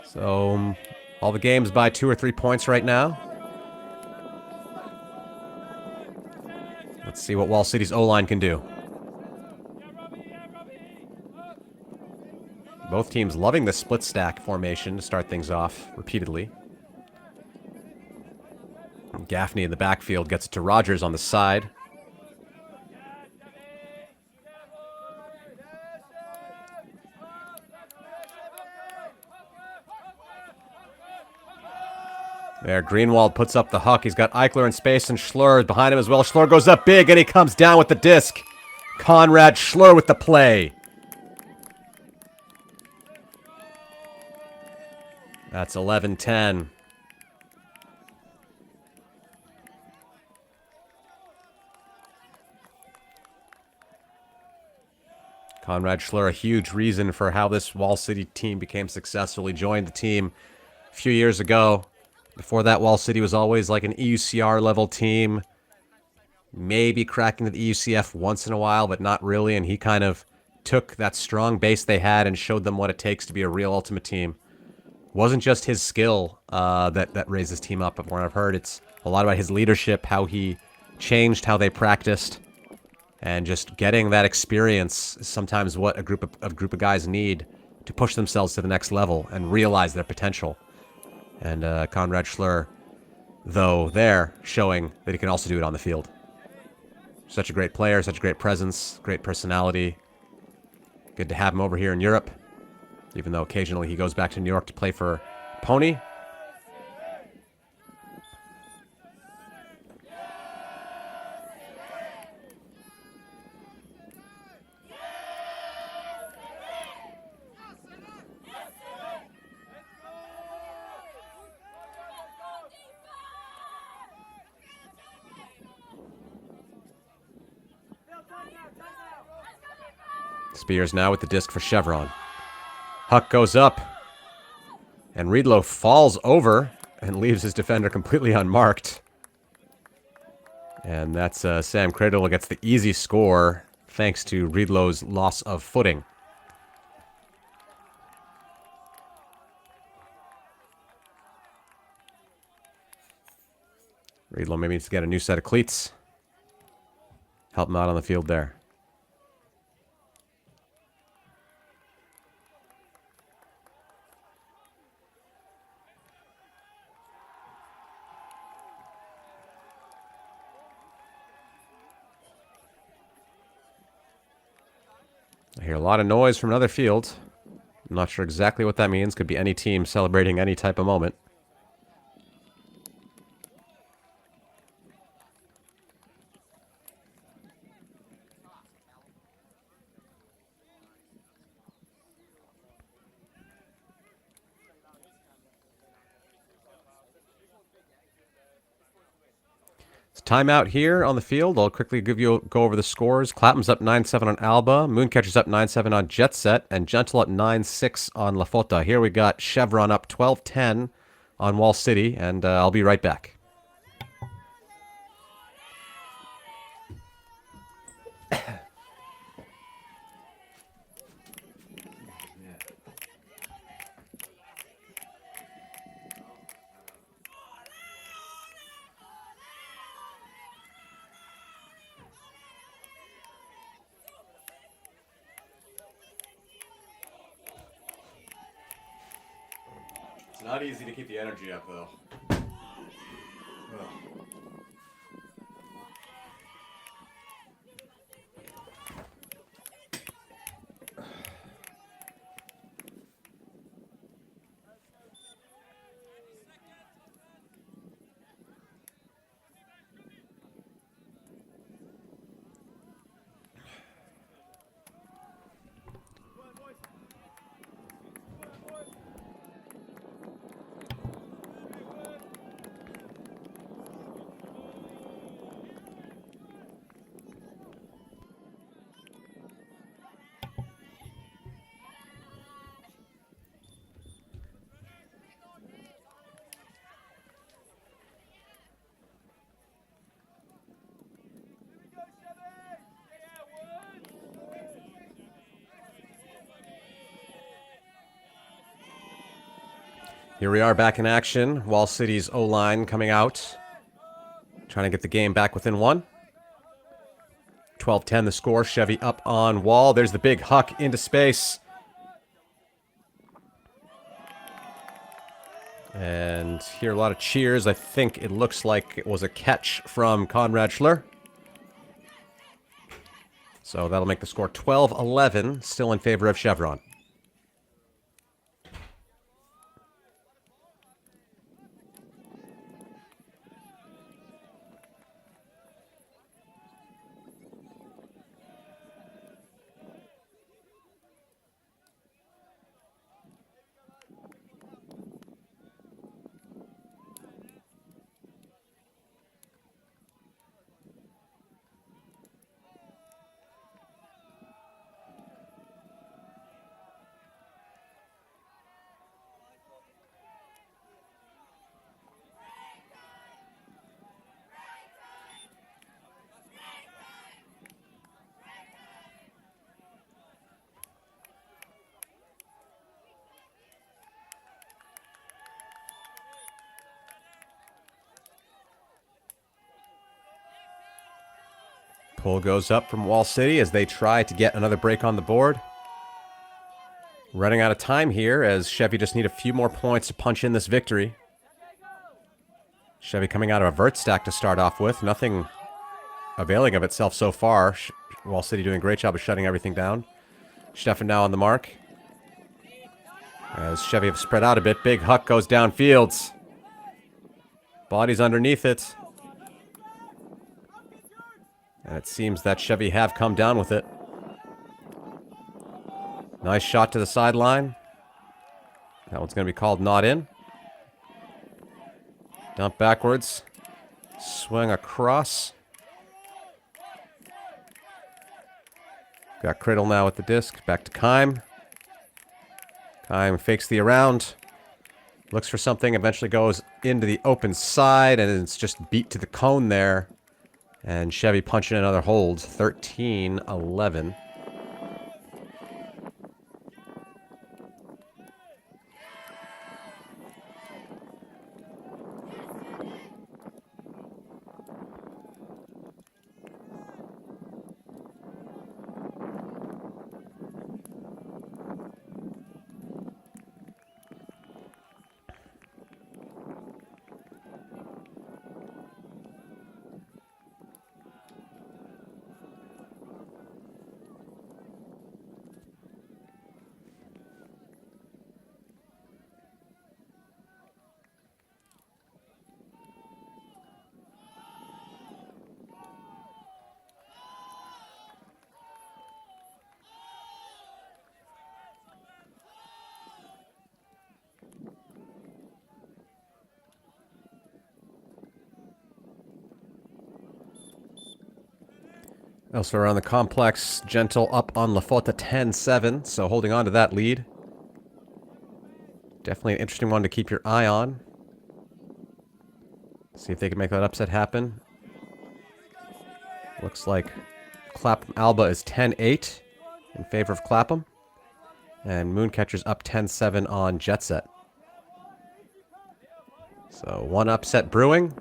S1: So all the games by 2 or 3 points right now. Let's see what Wall City's O-line can do. Both teams loving the split stack formation to start things off repeatedly. Gaffney in the backfield gets it to Rogers on the side. There, Greenwald puts up the huck. He's got Eichler in space and Schlur behind him as well. Schlur goes up big and he comes down with the disc. Conrad Schlur with the play. That's 11-10. Conrad Schlur, a huge reason for how this Wall City team became successful. He joined the team a few years ago. Before that, Wall City was always like an EUCR level team. Maybe cracking to the EUCF once in a while, but not really. And he kind of took that strong base they had and showed them what it takes to be a real Ultimate team. It wasn't just his skill that raised his team up, but from what I've heard, it's a lot about his leadership, how he changed how they practiced. And just getting that experience is sometimes what a group of guys need to push themselves to the next level and realize their potential. And Conrad Schlur, though, there, showing that he can also do it on the field. Such a great player, such a great presence, great personality. Good to have him over here in Europe, even though occasionally he goes back to New York to play for Pony. Spears now with the disc for Chevron. Huck goes up. And Riedlo falls over and leaves his defender completely unmarked. And that's Sam Cradle gets the easy score thanks to Riedlo's loss of footing. Riedlo maybe needs to get a new set of cleats. Help him out on the field there. I hear a lot of noise from another field. I'm not sure exactly what that means. Could be any team celebrating any type of moment. Timeout here on the field. I'll quickly go over the scores. Clapham's up 9-7 on Alba. Mooncatcher's up 9-7 on Jet Set. And Gentle up 9-6 on La Fota. Here we got Chevron up 12-10 on Wall City. And I'll be right back. Not easy to keep the energy up, though. Ugh. Here we are back in action. Wall City's O-line coming out. Trying to get the game back within one. 12-10 the score. Chevy up on Wall. There's the big huck into space. And here a lot of cheers. I think it looks like it was a catch from Conrad Schlur. So that'll make the score 12-11. Still in favor of Chevron. Pull goes up from Wall City as they try to get another break on the board. Running out of time here as Chevy just need a few more points to punch in this victory. Chevy coming out of a vert stack to start off with. Nothing availing of itself so far. Wall City doing a great job of shutting everything down. Stefan now on the mark. As Chevy have spread out a bit. Big Huck goes downfields. Body's underneath it. And it seems that Chevy have come down with it. Nice shot to the sideline. That one's going to be called not in. Dump backwards. Swing across. Got Criddle now with the disc. Back to Kime. Kime fakes the around. Looks for something. Eventually goes into the open side. And it's just beat to the cone there. And Chevy punching another hold. 13-11. Elsewhere around the complex, Gentle up on Lafota 10-7, so holding on to that lead. Definitely an interesting one to keep your eye on. See if they can make that upset happen. Looks like Clapham Alba is 10-8 in favor of Clapham. And Mooncatcher's up 10-7 on Jet Set. So one upset brewing.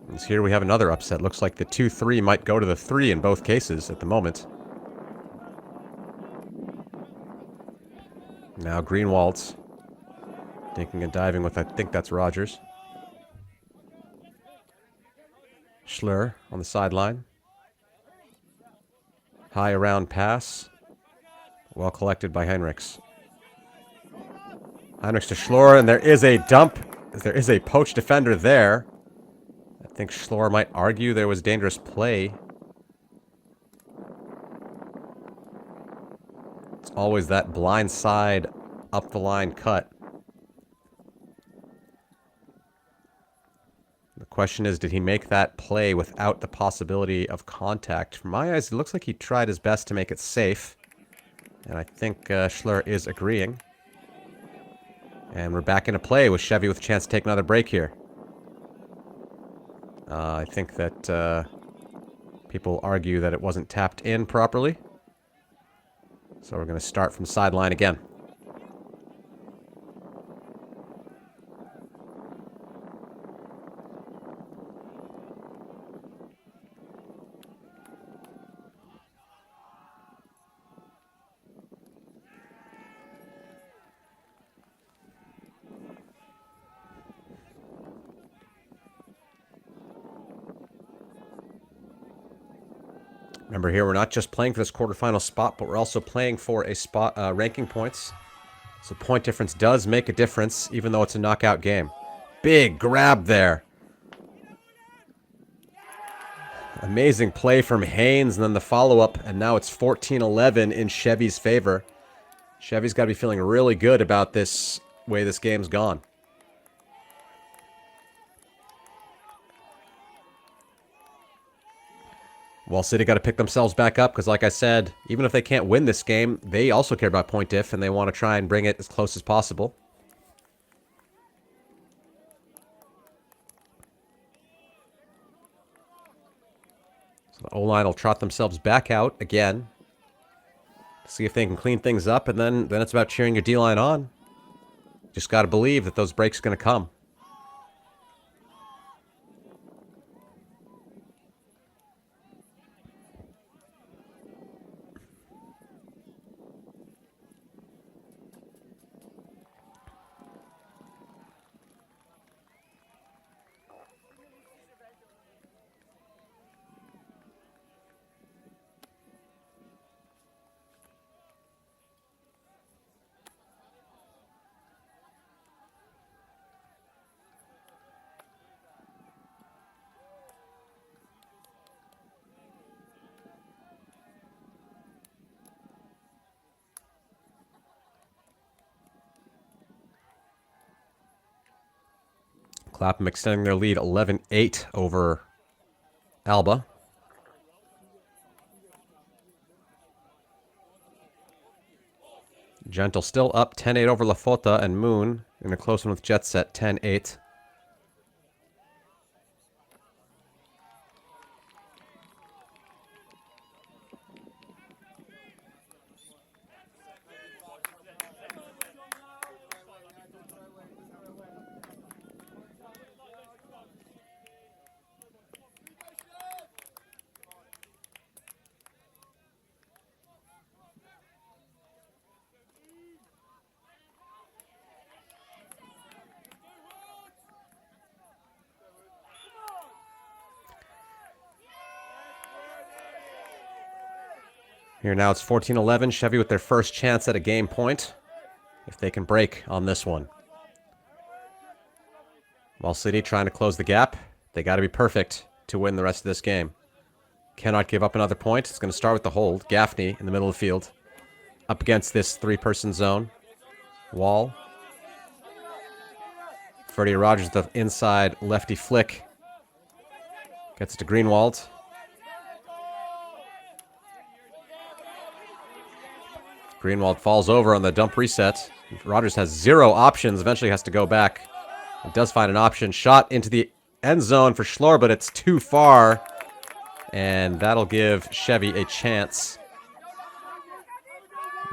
S1: And here we have another upset. Looks like the 2-3 might go to the 3 in both cases at the moment. Now Greenwald's dinking and diving with, I think that's Rogers. Schlur on the sideline. High around pass. Well collected by Heinrichs. Heinrichs to Schlur, and there is a dump. There is a poach defender there. I think Schlor might argue there was dangerous play. It's always that blind side up the line cut. The question is, did he make that play without the possibility of contact? From my eyes, it looks like he tried his best to make it safe. And I think Schlur is agreeing. And we're back into play with Chevy with a chance to take another break here. I think that people argue that it wasn't tapped in properly. So we're going to start from sideline again. Remember here, we're not just playing for this quarterfinal spot, but we're also playing for a spot ranking points. So point difference does make a difference, even though it's a knockout game. Big grab there. Amazing play from Haynes, and then the follow-up, and now it's 14-11 in Chevy's favor. Chevy's got to be feeling really good about this way this game's gone. Wall City got to pick themselves back up because, like I said, even if they can't win this game, they also care about point diff, and they want to try and bring it as close as possible. So the O-line will trot themselves back out again. See if they can clean things up, and then it's about cheering your D-line on. Just got to believe that those breaks are going to come. Clapham extending their lead 11-8 over Alba. Gentle still up 10-8 over La Fota, and Moon in a close one with Jet Set 10-8. Here now it's 14-11. Chevy with their first chance at a game point, if they can break on this one. Wall City trying to close the gap. They got to be perfect to win the rest of this game. Cannot give up another point. It's going to start with the hold. Gaffney in the middle of the field. Up against this three-person zone. Wall. Freddie Rogers, the inside lefty flick. Gets it to Greenwald. Greenwald falls over on the dump reset. Rogers has zero options. Eventually has to go back. It does find an option. Shot into the end zone for Schlor, but it's too far. And that'll give Chevy a chance.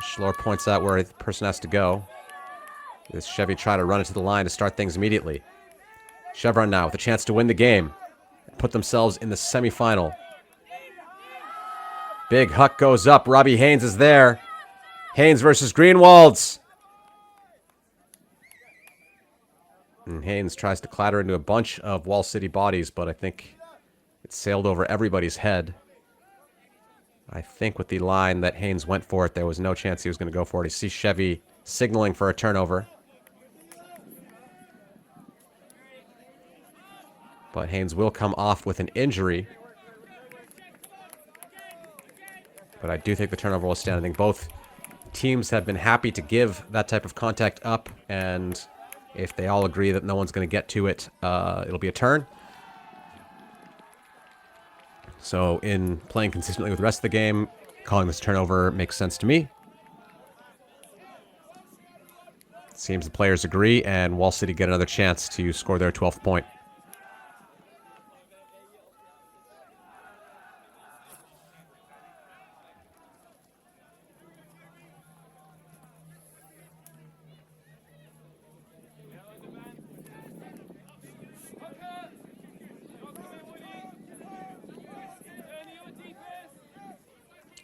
S1: Schlor points out where the person has to go. This Chevy try to run into the line to start things immediately. Chevron now with a chance to win the game. Put themselves in the semifinal. Big Huck goes up. Robbie Haynes is there. Haynes versus Greenwalds. And Haynes tries to clatter into a bunch of Wall City bodies, but I think it sailed over everybody's head. I think with the line that Haynes went for it, there was no chance he was going to go for it. You see Chevy signaling for a turnover. But Haynes will come off with an injury. But I do think the turnover will stand. I think both teams have been happy to give that type of contact up, and if they all agree that no one's going to get to it, it'll be a turn. So in playing consistently with the rest of the game, calling this turnover makes sense to me. Seems the players agree, and Wall City get another chance to score their 12th point.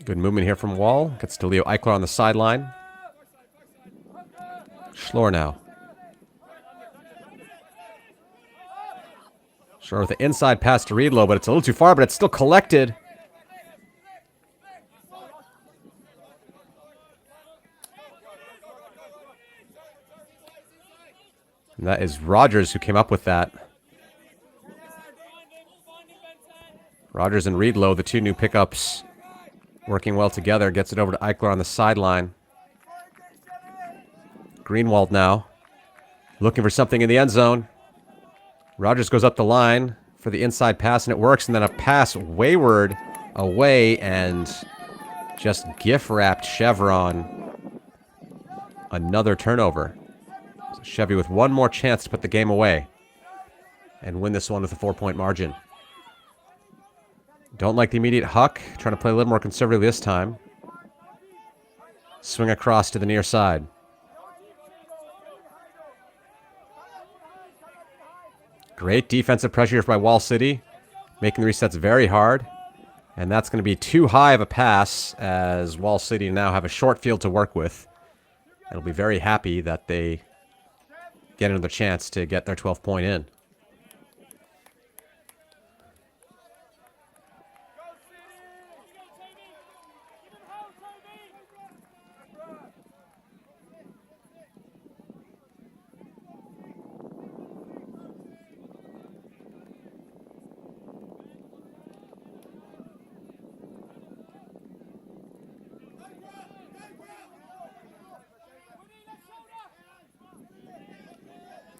S1: Good movement here from Wall. Gets to Leo Eichler on the sideline. Schlor now. Schlor with the inside pass to Reedlow, but it's a little too far, but it's still collected. And that is Rogers who came up with that. Rogers and Reedlow, the two new pickups, working well together. Gets it over to Eichler on the sideline. Greenwald now. Looking for something in the end zone. Rogers goes up the line for the inside pass, and it works. And then a pass wayward away, and just gift-wrapped Chevron. Another turnover. So Chevy with one more chance to put the game away and win this one with a 4-point margin. Don't like the immediate Huck. Trying to play a little more conservatively this time. Swing across to the near side. Great defensive pressure here by Wall City. Making the resets very hard. And that's going to be too high of a pass, as Wall City now have a short field to work with. They'll be very happy that they get another chance to get their 12th point in.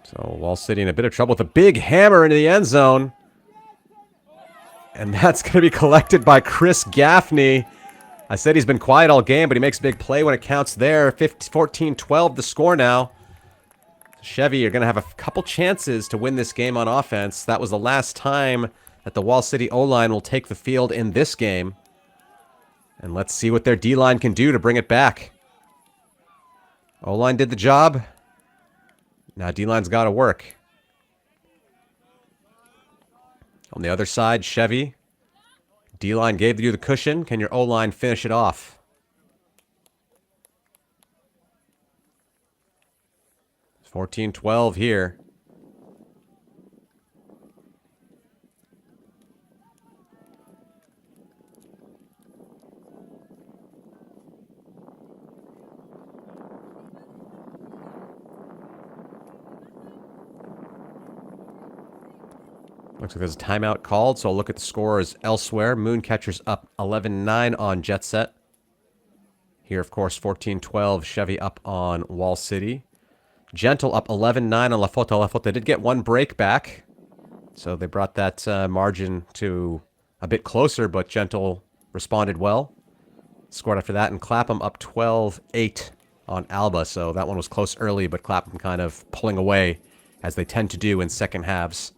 S1: So Wall City in a bit of trouble with a big hammer into the end zone. And that's going to be collected by Chris Gaffney. I said he's been quiet all game, but he makes a big play when it counts there. 14-12 the score now. Chevy, you're going to have a couple chances to win this game on offense. That was the last time that the Wall City O-line will take the field in this game. And let's see what their D-line can do to bring it back. O-line did the job. Now D-line's got to work. On the other side, Chevy. D-line gave you the cushion. Can your O-line finish it off? It's 14-12 here. Looks like there's a timeout called, so I'll look at the scores elsewhere. Mooncatcher's up 11-9 on Jet Set. Here, of course, 14-12, Chevy up on Wall City. Gentle up 11-9 on La Fota. La Fota did get one break back, so they brought that margin to a bit closer, but Gentle responded well. Scored after that, and Clapham up 12-8 on Alba, so that one was close early, but Clapham kind of pulling away, as they tend to do in second halves.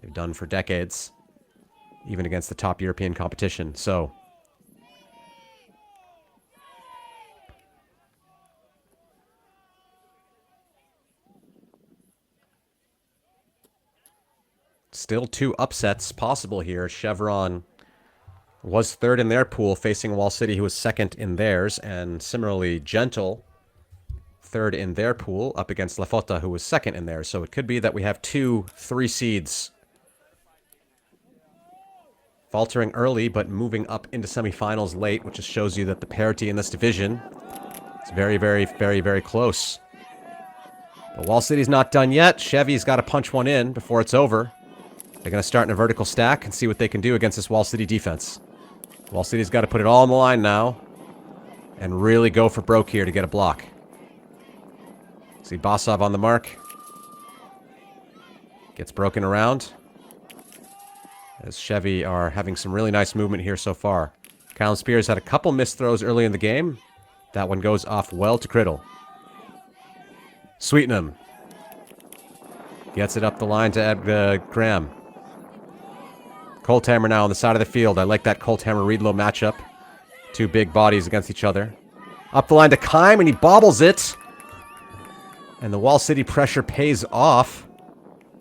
S1: They've done for decades, even against the top European competition. So, still two upsets possible here. Chevron was third in their pool, facing Wall City, who was second in theirs, and similarly, Gentle, third in their pool, up against La Fota, who was second in theirs. So it could be that we have 2-3 seeds faltering early, but moving up into semifinals late, which just shows you that the parity in this division is very, very, very, very close. But Wall City's not done yet. Chevy's got to punch one in before it's over. They're going to start in a vertical stack and see what they can do against this Wall City defense. Wall City's got to put it all on the line now and really go for broke here to get a block. See Basov on the mark. Gets broken around. As Chevy are having some really nice movement here so far. Callum Spears had a couple missed throws early in the game. That one goes off well to Criddle. Sweetenham gets it up the line to Ed Graham. Colthammer now on the side of the field. I like that Colthammer-Reedlow matchup. Two big bodies against each other. Up the line to Kime, and he bobbles it. And the Wall City pressure pays off.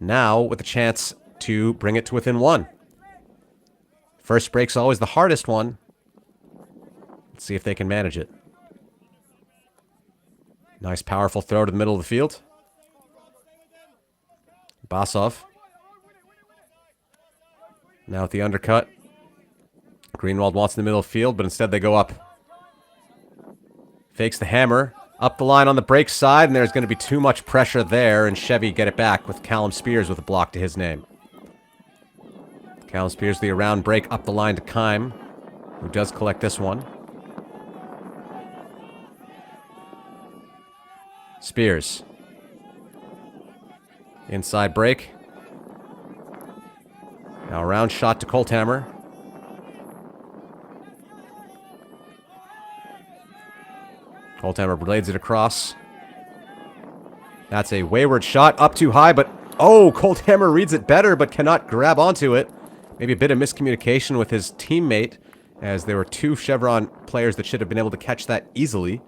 S1: Now with a chance to bring it to within one. First break's always the hardest one. Let's see if they can manage it. Nice powerful throw to the middle of the field. Basov. Now with the undercut. Greenwald wants in the middle of the field, but instead they go up. Fakes the hammer. Up the line on the break side, and there's going to be too much pressure there, and Chevy get it back with Callum Spears with a block to his name. Callum Spears, the around break up the line to Kime, who does collect this one. Spears. Inside break. Now a round shot to Colthammer. Colthammer blades it across. That's a wayward shot, up too high, but oh, Colthammer reads it better, but cannot grab onto it. Maybe a bit of miscommunication with his teammate, as there were two Chevron players that should have been able to catch that easily.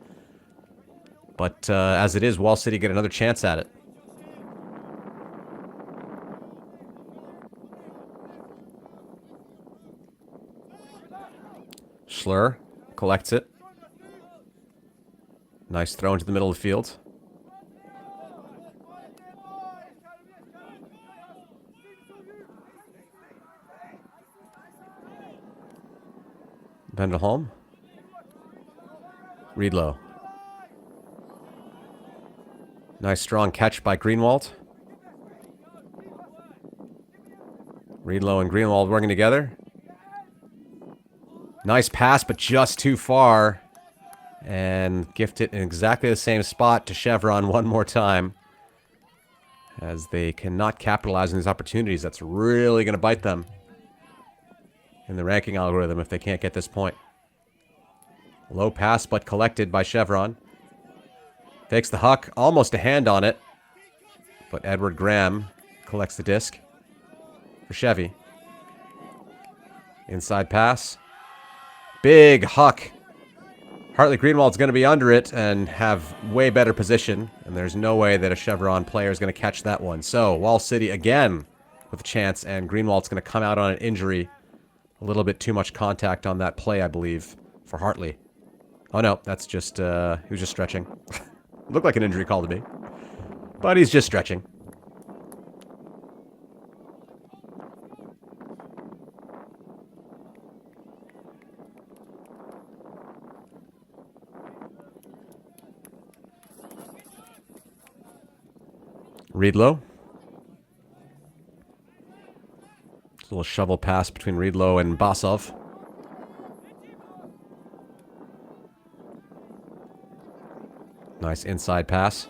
S1: But as it is, Wall City get another chance at it. Schlur collects it. Nice throw into the middle of the field. Vanderholm. Reedlow. Nice strong catch by Greenwald. Reedlow and Greenwald working together. Nice pass, but just too far. And gift it in exactly the same spot to Chevron one more time. as they cannot capitalize on these opportunities. That's really going to bite them in the ranking algorithm if they can't get this point. Low pass, but collected by Chevron. Fakes the huck, almost a hand on it. But Edward Graham collects the disc for Chevy. Inside pass. Big huck. Hartley Greenwald's going to be under it and have way better position. And there's no way that a Chevron player is going to catch that one. So, Wall City again with a chance. And Greenwald's going to come out on an injury. A little bit too much contact on that play, I believe, for Hartley. Oh, no. That's just, he was just stretching. Looked like an injury call to me. But he's just stretching. Reedlow. It's a little shovel pass between Reedlow and Basov. Nice inside pass.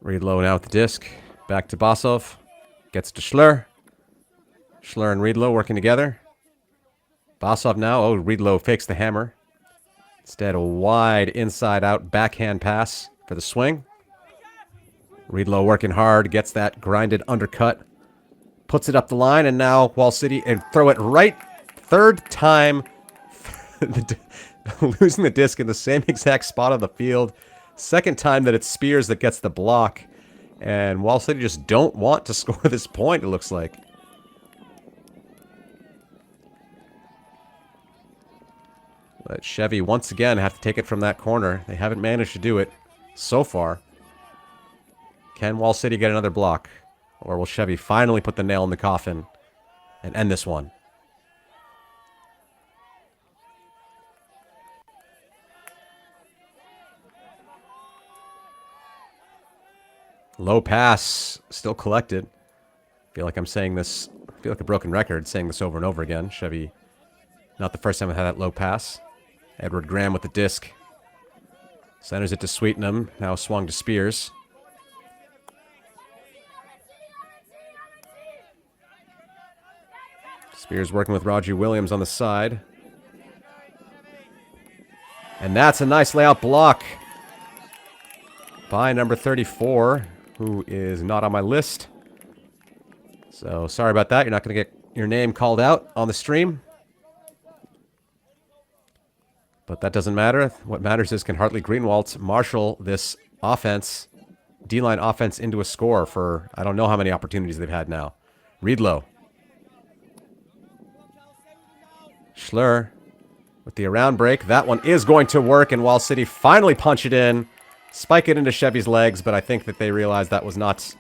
S1: Reedlow now with the disc. Back to Basov. Gets to Schlur. Schlur and Reedlow working together. Basov now. Oh, Reedlow fakes the hammer. Instead, a wide inside-out backhand pass for the swing. Reedlow working hard. Gets that grinded undercut. Puts it up the line, and now Wall City, and throw it right. Third time losing the disc in the same exact spot on the field. Second time that it's Spears that gets the block. And Wall City just don't want to score this point, it looks like. But Chevy once again have to take it from that corner. They haven't managed to do it so far. Can Wall City get another block? Or will Chevy finally put the nail in the coffin and end this one? Low pass, still collected. Feel like I'm saying this, I feel like a broken record saying this over and over again. Chevy, not the first time I've had that low pass. Edward Graham with the disc. Centers it to Sweetenham, now swung to Spears. Spears working with Roger Williams on the side. And that's a nice layout block by number 34, who is not on my list. So, sorry about that. You're not going to get your name called out on the stream. But that doesn't matter. What matters is can Hartley Greenwald marshal this offense, D-line offense, into a score for I don't know how many opportunities they've had now. Reedlow. Schlur with the around break. That one is going to work, and Wall City finally punch it in. Spike it into Chevy's legs, but I think that they realized that was not...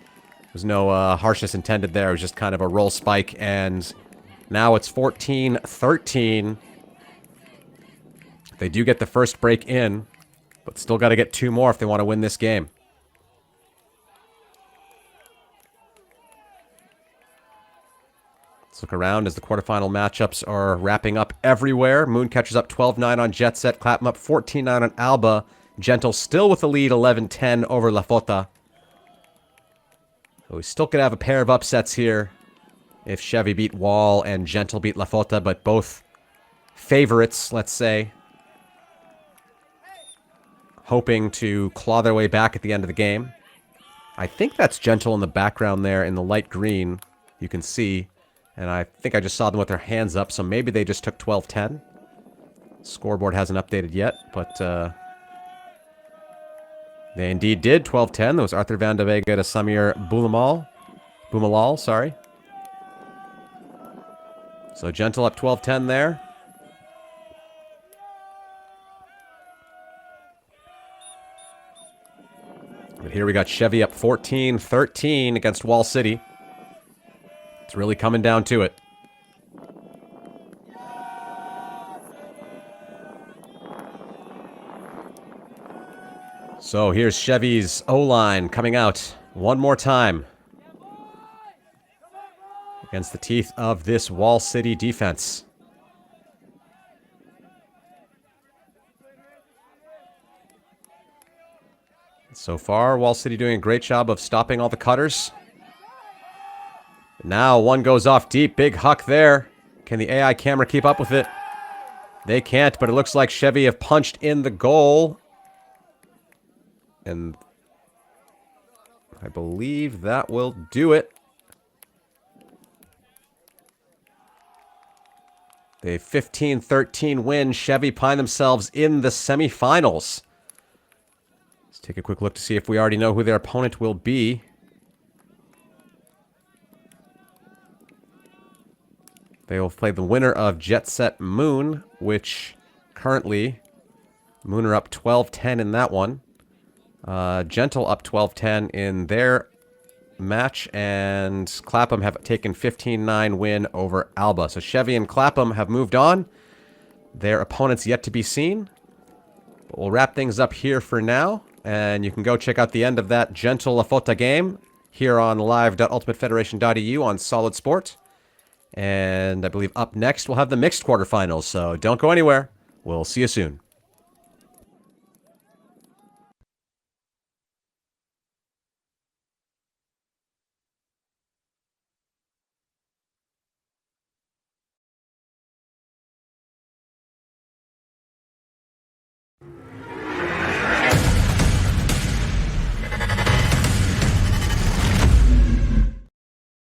S1: There's no harshness intended there. It was just kind of a roll spike, and now it's 14-13. They do get the first break in, but still got to get two more if they want to win this game. Let's look around as the quarterfinal matchups are wrapping up everywhere. Mooncatcher's up 12-9 on Jet Set. Clapham up 14-9 on Alba. Gentle still with the lead 11-10 over La Fota. So we still could have a pair of upsets here if Chevy beat Wall and Gentle beat La Fota, but both favorites, let's say, hoping to claw their way back at the end of the game. I think that's Gentle in the background there in the light green. You can see. And I think I just saw them with their hands up, so maybe they just took 12-10. Scoreboard hasn't updated yet, but they indeed did 12-10. That was Arthur Van de Vega to Samir Boumalal, sorry. So Gentle up 12-10 there. But here we got Chevy up 14-13 against Wall City. It's really coming down to it. So here's Chevy's O-line coming out one more time against the teeth of this Wall City defense. So far, Wall City doing a great job of stopping all the cutters. Now one goes off deep. Big huck there. Can the AI camera keep up with it? They can't, but it looks like Chevy have punched in the goal. And I believe that will do it. A 15-13 win. Chevy find themselves in the semifinals. Let's take a quick look to see if we already know who their opponent will be. They will play the winner of Jet Set Moon, which currently Moon are up 12-10 in that one. Gentle up 12-10 in their match, and Clapham have taken 15-9 win over Alba. So Chevy and Clapham have moved on. Their opponents yet to be seen. But we'll wrap things up here for now, and you can go check out the end of that Gentle Lafota game here on live.ultimatefederation.eu on Solid Sport. And I believe up next we'll have the mixed quarterfinals, so don't go anywhere. We'll see you soon.